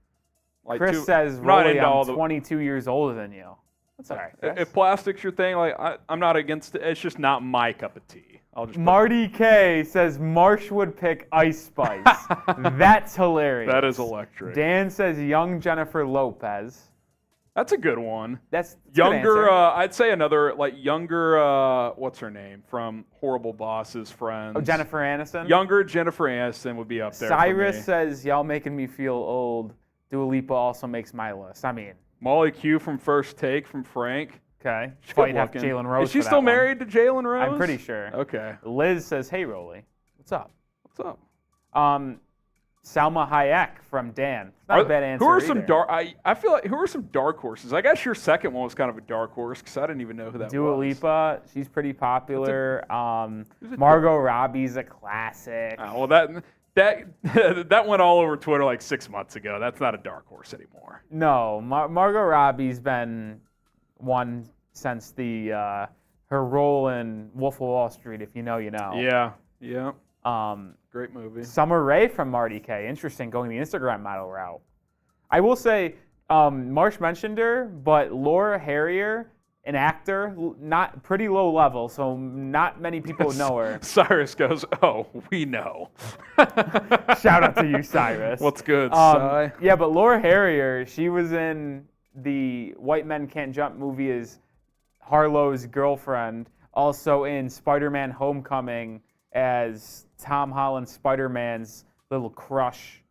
Like Chris says, Rolly, I'm 22 years older than you. That's all right. If plastic's your thing, like I'm not against it. It's just not my cup of tea. I'll just Marty K says Marsh would pick Ice Spice. That's hilarious. That is electric. Dan says young Jennifer Lopez. That's a good one. That's younger. I'd say another younger. What's her name from Horrible Bosses Friends? Oh, Jennifer Aniston. Younger Jennifer Aniston would be up there. Cyrus for me. says y'all making me feel old. Dua Lipa also makes my list. I mean, Molly Q from First Take from Frank. okay. She's Fight good have looking. Jalen Rose. Is she for still that one. married to Jalen Rose? I'm pretty sure. Okay. Liz says, "Hey, Rolly, what's up?" What's up? Salma Hayek from Dan. Not a bad answer. Who are some either. dark? I feel like who are some dark horses? I guess your second one was kind of a dark horse because I didn't even know who that Dua was. Lipa, she's pretty popular. Margot Robbie's a classic. Well, that went all over Twitter like 6 months ago. That's not a dark horse anymore. No, Margot Robbie's been one since her role in Wolf of Wall Street. If you know, you know. Yeah. Great movie. Summer Rae from Marty K. Interesting, going the Instagram model route. I will say, Marsh mentioned her, but Laura Harrier, an actor, not pretty low level, so not many people know her. Cyrus goes, "Oh, we know." Shout out to you, Cyrus. What's good, Cy? Yeah, but Laura Harrier, she was in the White Men Can't Jump movie as Harlow's girlfriend, also in Spider-Man Homecoming as Tom Holland's Spider-Man's little crush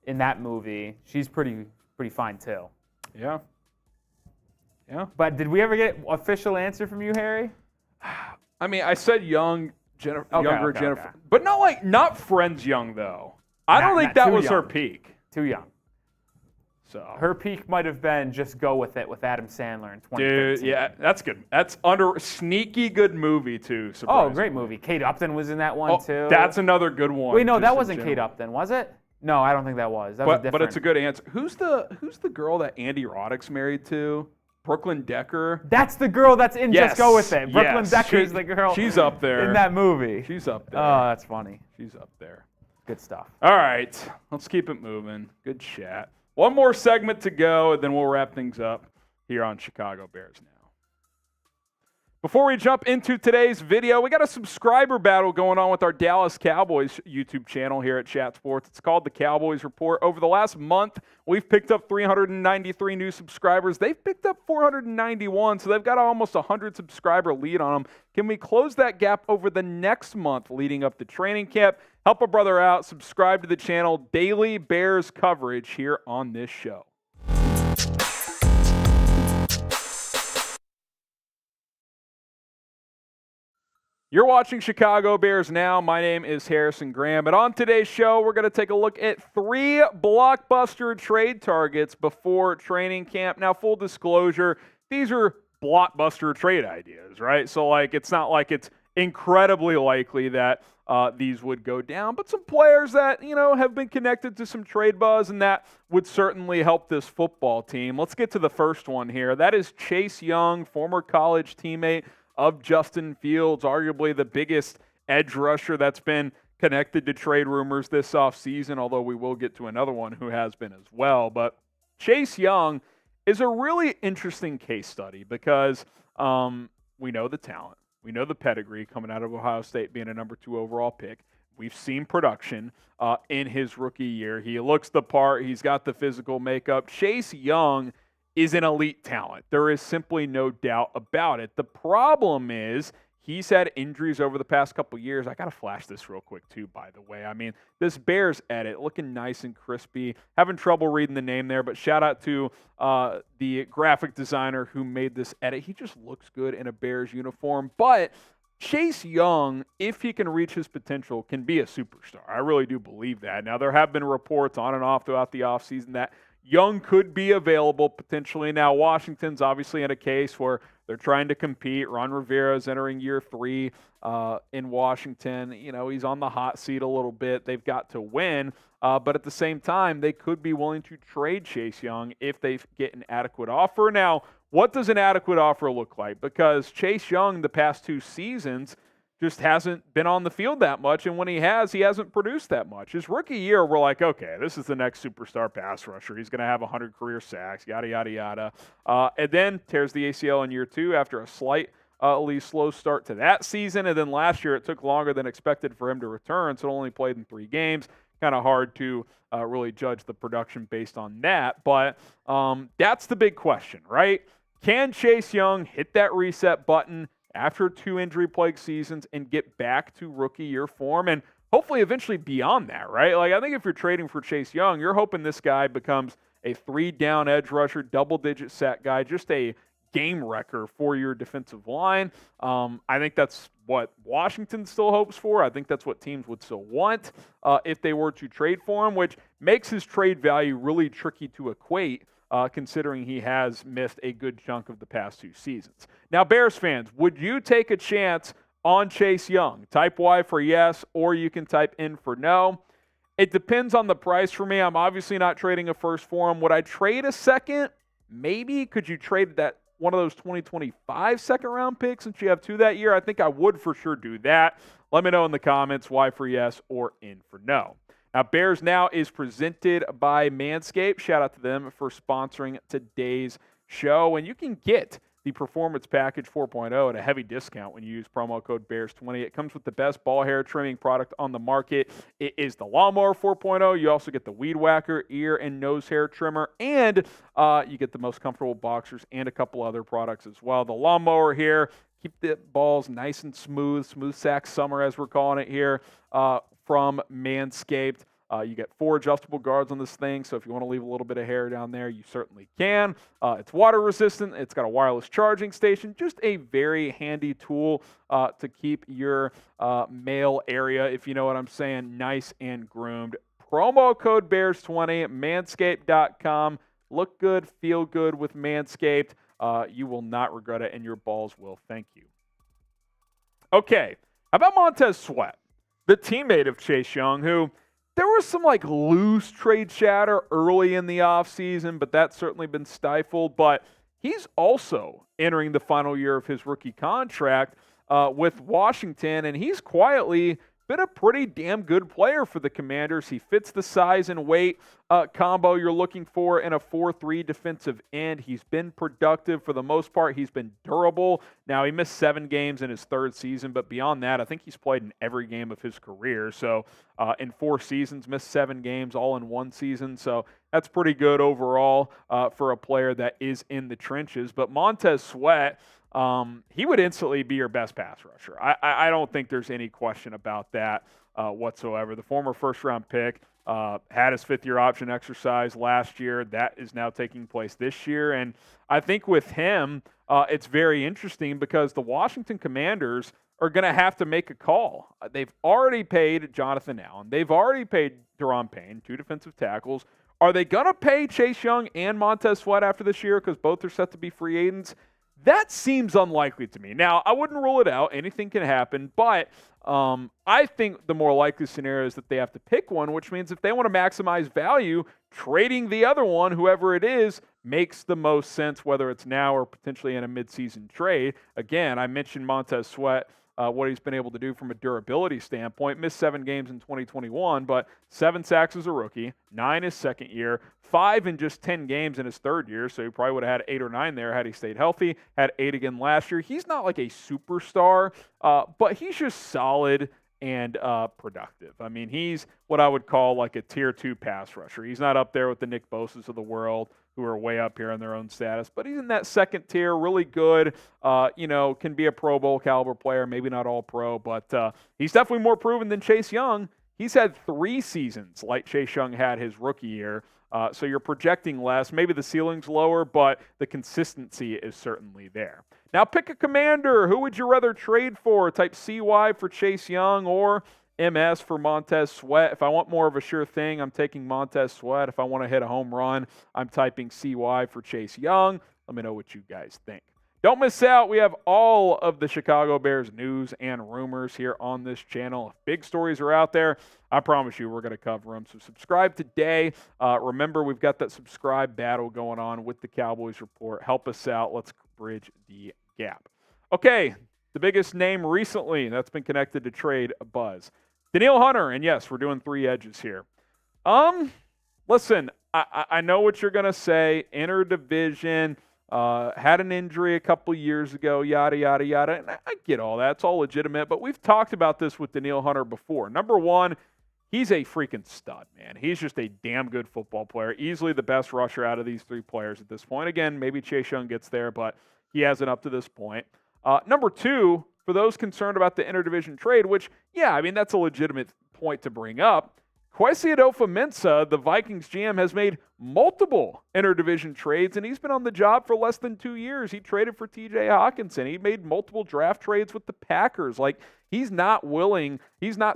in that movie. She's pretty fine too. Yeah. But did we ever get official answer from you, Harry? I mean, I said younger Jennifer, Okay. but not Friends young though. I don't think not that too was her young. peak. Too young. So Her peak might have been Just Go With It with Adam Sandler in 2015. dude, yeah, that's good. That's sneaky good movie too. Oh, Surprisingly. great movie. Kate Upton was in that one too. That's another good one. Wait, no, just that in wasn't Kate general. Upton, was it? No, I don't think that was. That was different. But it's a good answer. Who's the girl that Andy Roddick's married to? Brooklyn Decker. That's the girl that's in Yes, Just Go With It. Brooklyn yes. Decker's the girl. She's up there. in that movie. She's up there. Oh, that's funny. She's up there. Good stuff. All right, let's keep it moving. Good chat. One more segment to go, and then we'll wrap things up here on Chicago Bears Now. Before we jump into today's video, we got a subscriber battle going on with our Dallas Cowboys YouTube channel here at Chat Sports. It's called The Cowboys Report. Over the last month, we've picked up 393 new subscribers. They've picked up 491, so they've got almost a 100 subscriber lead on them. Can we close that gap over the next month leading up to training camp? Help a brother out. Subscribe to the channel. Daily Bears coverage here on this show. You're watching Chicago Bears Now. My name is Harrison Graham. And on today's show, we're going to take a look at 3 blockbuster trade targets before training camp. Now, full disclosure, these are blockbuster trade ideas, right? So, it's not like it's incredibly likely that these would go down. But some players that, have been connected to some trade buzz, and that would certainly help this football team. Let's get to the first one here. That is Chase Young, former college teammate of Justin Fields, arguably the biggest edge rusher that's been connected to trade rumors this offseason, although we will get to another one who has been as well. But Chase Young is a really interesting case study because we know the talent. We know the pedigree coming out of Ohio State being a number 2 overall pick. We've seen production in his rookie year. He looks the part. He's got the physical makeup. Chase Young is an elite talent. There is simply no doubt about it. The problem is he's had injuries over the past couple years. I got to flash this real quick too, by the way. I mean, this Bears edit looking nice and crispy. Having trouble reading the name there, but shout out to the graphic designer who made this edit. He just looks good in a Bears uniform. But Chase Young, if he can reach his potential, can be a superstar. I really do believe that. Now, there have been reports on and off throughout the offseason that Young could be available potentially. Now, Washington's obviously in a case where they're trying to compete. Ron Rivera's entering year 3 in Washington. He's on the hot seat a little bit. They've got to win. But at the same time, they could be willing to trade Chase Young if they get an adequate offer. Now, what does an adequate offer look like? Because Chase Young, the past 2 seasons, just hasn't been on the field that much, and when he hasn't produced that much. His rookie year, we're like, okay, this is the next superstar pass rusher. He's going to have 100 career sacks, yada, yada, yada. And then tears the ACL in year 2 after a slight, at least slow start to that season. And then last year, it took longer than expected for him to return, so only played in 3 games. Kind of hard to really judge the production based on that. But that's the big question, right? Can Chase Young hit that reset button after 2 injury-plagued seasons and get back to rookie year form and hopefully eventually beyond that, right? Like, I think if you're trading for Chase Young, you're hoping this guy becomes a 3-down edge rusher, double-digit sack guy, just a game wrecker for your defensive line. I think that's what Washington still hopes for. I think that's what teams would still want if they were to trade for him, which makes his trade value really tricky to equate considering he has missed a good chunk of the past 2 seasons. Now, Bears fans, would you take a chance on Chase Young? Type Y for yes, or you can type N for no. It depends on the price for me. I'm obviously not trading a first for him. Would I trade a second? Maybe. Could you trade that one of those 2025 second-round picks since you have 2 that year? I think I would for sure do that. Let me know in the comments Y for yes or N for no. Now, Bears Now is presented by Manscaped. Shout out to them for sponsoring today's show. And you can get the Performance Package 4.0 at a heavy discount when you use promo code BEARS20. It comes with the best ball hair trimming product on the market. It is the Lawnmower 4.0. You also get the Weed Whacker ear and nose hair trimmer, and you get the most comfortable boxers and a couple other products as well. The Lawnmower here, keep the balls nice and smooth sack summer as we're calling it here from Manscaped. You get 4 adjustable guards on this thing, so if you want to leave a little bit of hair down there, you certainly can. It's water resistant. It's got a wireless charging station. Just a very handy tool to keep your male area, if you know what I'm saying, nice and groomed. Promo code BEARS20, manscaped.com. Look good, feel good with Manscaped. You will not regret it, and your balls will thank you. Okay, how about Montez Sweat, the teammate of Chase Young, who there was some loose trade chatter early in the offseason, but that's certainly been stifled. But he's also entering the final year of his rookie contract with Washington, and he's quietly been a pretty damn good player for the Commanders. He fits the size and weight combo you're looking for in a 4-3 defensive end. He's been productive for the most part. He's been durable. Now, he missed 7 games in his 3rd season, but beyond that, I think he's played in every game of his career. So in 4 seasons, missed 7 games all in 1 season. So that's pretty good overall for a player that is in the trenches. But Montez Sweat, he would instantly be your best pass rusher. I don't think there's any question about that whatsoever. The former first-round pick had his 5th-year option exercise last year. That is now taking place this year. And I think with him, it's very interesting because the Washington Commanders are going to have to make a call. They've already paid Jonathan Allen. They've already paid Daron Payne, 2 defensive tackles. Are they going to pay Chase Young and Montez Sweat after this year because both are set to be free agents? That seems unlikely to me. Now, I wouldn't rule it out. Anything can happen. But I think the more likely scenario is that they have to pick one, which means if they want to maximize value, trading the other one, whoever it is, makes the most sense, whether it's now or potentially in a midseason trade. Again, I mentioned Montez Sweat, what he's been able to do from a durability standpoint. Missed 7 games in 2021, but 7 sacks as a rookie, 9 his 2nd year, 5 in just 10 games in his 3rd year, so he probably would have had 8 or 9 there had he stayed healthy, had 8 again last year. He's not like a superstar, but he's just solid and productive. I mean, he's what I would call like a tier 2 pass rusher. He's not up there with the Nick Bosas of the world who are way up here in their own status, but he's in that 2nd tier, really good, can be a Pro Bowl caliber player, maybe not all pro, but he's definitely more proven than Chase Young. He's had 3 seasons like Chase Young had his rookie year, so you're projecting less. Maybe the ceiling's lower, but the consistency is certainly there. Now pick a commander. Who would you rather trade for? Type CY for Chase Young or MS for Montez Sweat. If I want more of a sure thing, I'm taking Montez Sweat. If I want to hit a home run, I'm typing CY for Chase Young. Let me know what you guys think. Don't miss out. We have all of the Chicago Bears news and rumors here on this channel. If big stories are out there, I promise you we're going to cover them. So subscribe today. Remember, we've got that subscribe battle going on with the Cowboys Report. Help us out. Let's bridge the gap. Okay, the the biggest name recently that's been connected to trade buzz? Danielle Hunter, and yes, we're doing 3 edges here. Listen, I know what you're going to say. Interdivision, had an injury a couple years ago, yada, yada, yada. And I get all that. It's all legitimate. But we've talked about this with Danielle Hunter before. Number one, he's a freaking stud, man. He's just a damn good football player. Easily the best rusher out of these 3 players at this point. Again, maybe Chase Young gets there, but he hasn't up to this point. Number two, for those concerned about the interdivision trade, which, yeah, I mean, that's a legitimate point to bring up. Kwesi Adofo-Mensah, the Vikings GM, has made multiple interdivision trades, and he's been on the job for less than 2 years. He traded for T.J. Hawkinson. He made multiple draft trades with the Packers. Like, he's not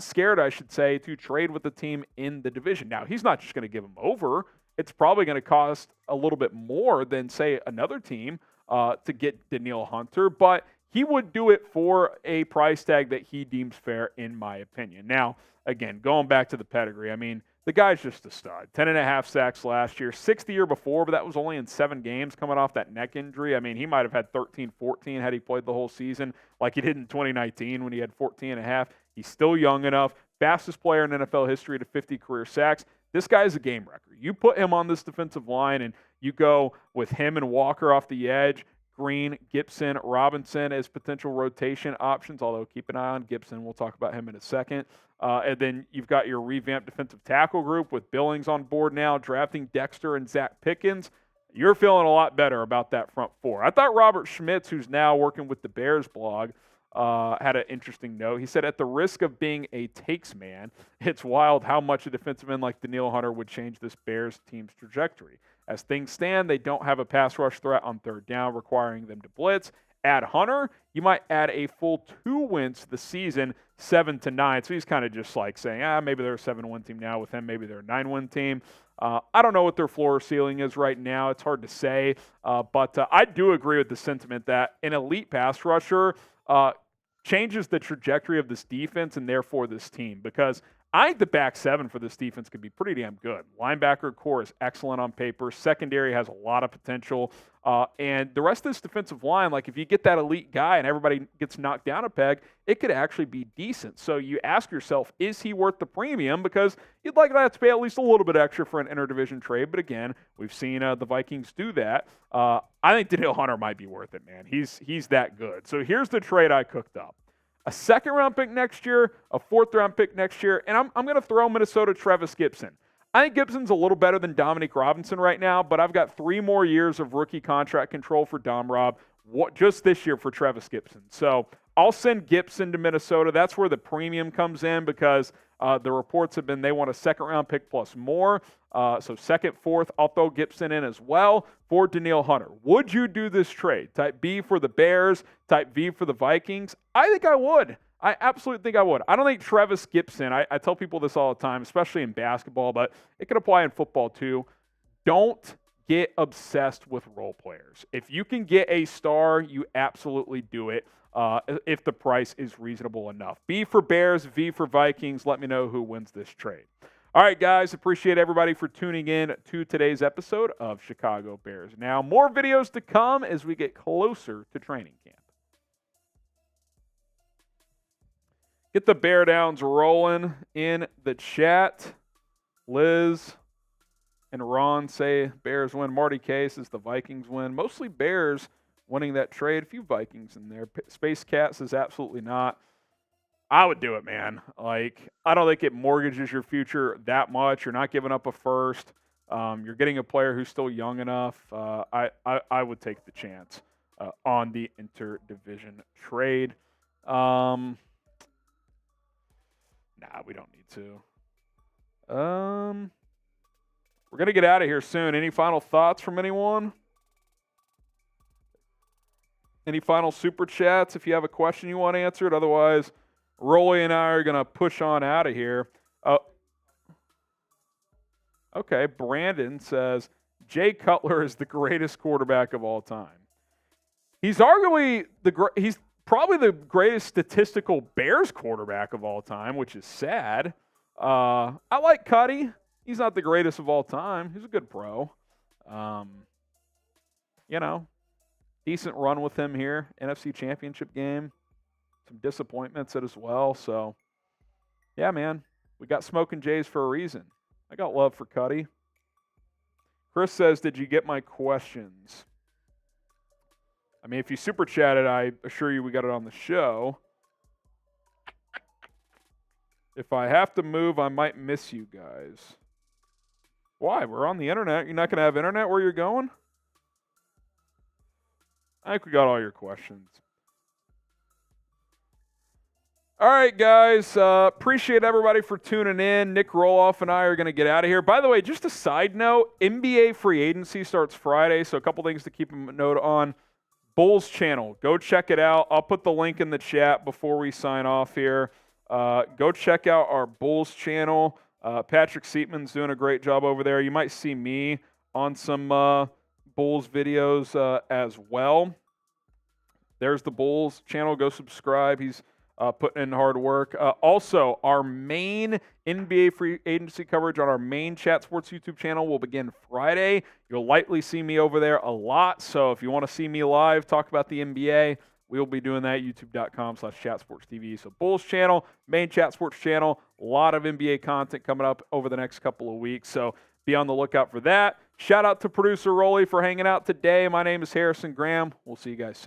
scared, I should say, to trade with the team in the division. Now, he's not just going to give them over. It's probably going to cost a little bit more than, say, another team to get Danielle Hunter, but he would do it for a price tag that he deems fair, in my opinion. Now, again, going back to the pedigree, I mean, the guy's just a stud. 10.5 sacks last year, 6 the year before, but that was only in 7 games coming off that neck injury. I mean, he might have had 13, 14 had he played the whole season like he did in 2019 when he had 14.5. He's still young enough. Fastest player in NFL history to 50 career sacks. This guy is a game wrecker. You put him on this defensive line and you go with him and Walker off the edge, Green, Gibson, Robinson as potential rotation options, although keep an eye on Gibson. We'll talk about him in a second. And then you've got your revamped defensive tackle group with Billings on board now, drafting Dexter and Zach Pickens. You're feeling a lot better about that front 4. I thought Robert Schmitz, who's now working with the Bears blog, had an interesting note. He said, at the risk of being a takes man, it's wild how much a defensive end like Danielle Hunter would change this Bears team's trajectory. As things stand, they don't have a pass rush threat on 3rd down, requiring them to blitz. Add Hunter, you might add a full 2 wins to the season, 7-9. So he's kind of just like saying, maybe they're a 7-1 team now with him. Maybe they're a 9-1 team. I don't know what their floor ceiling is right now. It's hard to say. But I do agree with the sentiment that an elite pass rusher changes the trajectory of this defense and therefore this team, because I think the back 7 for this defense could be pretty damn good. Linebacker core is excellent on paper. Secondary has a lot of potential. And the rest of this defensive line, like if you get that elite guy and everybody gets knocked down a peg, it could actually be decent. So you ask yourself, is he worth the premium? Because you'd like to have to pay at least a little bit extra for an interdivision trade. But again, we've seen the Vikings do that. I think Danielle Hunter might be worth it, man. He's that good. So here's the trade I cooked up. A 2nd-round pick next year, a 4th-round pick next year, and I'm going to throw Minnesota Travis Gibson. I think Gibson's a little better than Dominique Robinson right now, but I've got 3 more years of rookie contract control for Dom Rob just this year for Travis Gibson. So I'll send Gibson to Minnesota. That's where the premium comes in because the reports have been they want a 2nd-round pick plus more. So 2nd, 4th, I'll throw Gibson in as well for Danielle Hunter. Would you do this trade? Type B for the Bears, type V for the Vikings? I think I would. I absolutely think I would. I don't think Travis Gibson, I tell people this all the time, especially in basketball, but it could apply in football too. Don't get obsessed with role players. If you can get a star, you absolutely do it if the price is reasonable enough. B for Bears, V for Vikings. Let me know who wins this trade. All right, guys, appreciate everybody for tuning in to today's episode of Chicago Bears Now. More videos to come as we get closer to training camp. Get the Bear Downs rolling in the chat. Liz and Ron say Bears win. Marty K says the Vikings win. Mostly Bears winning that trade. A few Vikings in there. Space Cat says absolutely not. I would do it, man. Like, I don't think it mortgages your future that much. You're not giving up a first. You're getting a player who's still young enough. I would take the chance on the interdivision trade. Nah, we don't need to. We're going to get out of here soon. Any final thoughts from anyone? Any final super chats if you have a question you want answered? Otherwise, Rolly and I are going to push on out of here. Okay, Brandon says, Jay Cutler is the greatest quarterback of all time. He's arguably he's probably the greatest statistical Bears quarterback of all time, which is sad. I like Cuddy. He's not the greatest of all time. He's a good pro. Decent run with him here. NFC Championship game. some disappointments as well. So, yeah, man, we got Smoking Jays for a reason. I got love for Cuddy. Chris says, did you get my questions? I mean, if you super chatted, I assure you we got it on the show. If I have to move, I might miss you guys. Why? We're on the internet. You're not going to have internet where you're going? I think we got all your questions. All right, guys. Appreciate everybody for tuning in. Nick Roloff and I are going to get out of here. By the way, just a side note, NBA free agency starts Friday, so a couple things to keep a note on. Bulls channel. Go check it out. I'll put the link in the chat before we sign off here. Go check out our Bulls channel. Patrick Seatman's doing a great job over there. You might see me on some Bulls videos as well. There's the Bulls channel. Go subscribe. He's putting in hard work. Also, our main NBA free agency coverage on our main Chat Sports YouTube channel will begin Friday. You'll likely see me over there a lot. So if you want to see me live talk about the NBA, we will be doing that at youtube.com/chatsportstv. So Bulls channel, main Chat Sports channel, a lot of NBA content coming up over the next couple of weeks. So be on the lookout for that. Shout out to producer Rolly for hanging out today. My name is Harrison Graham. We'll see you guys soon.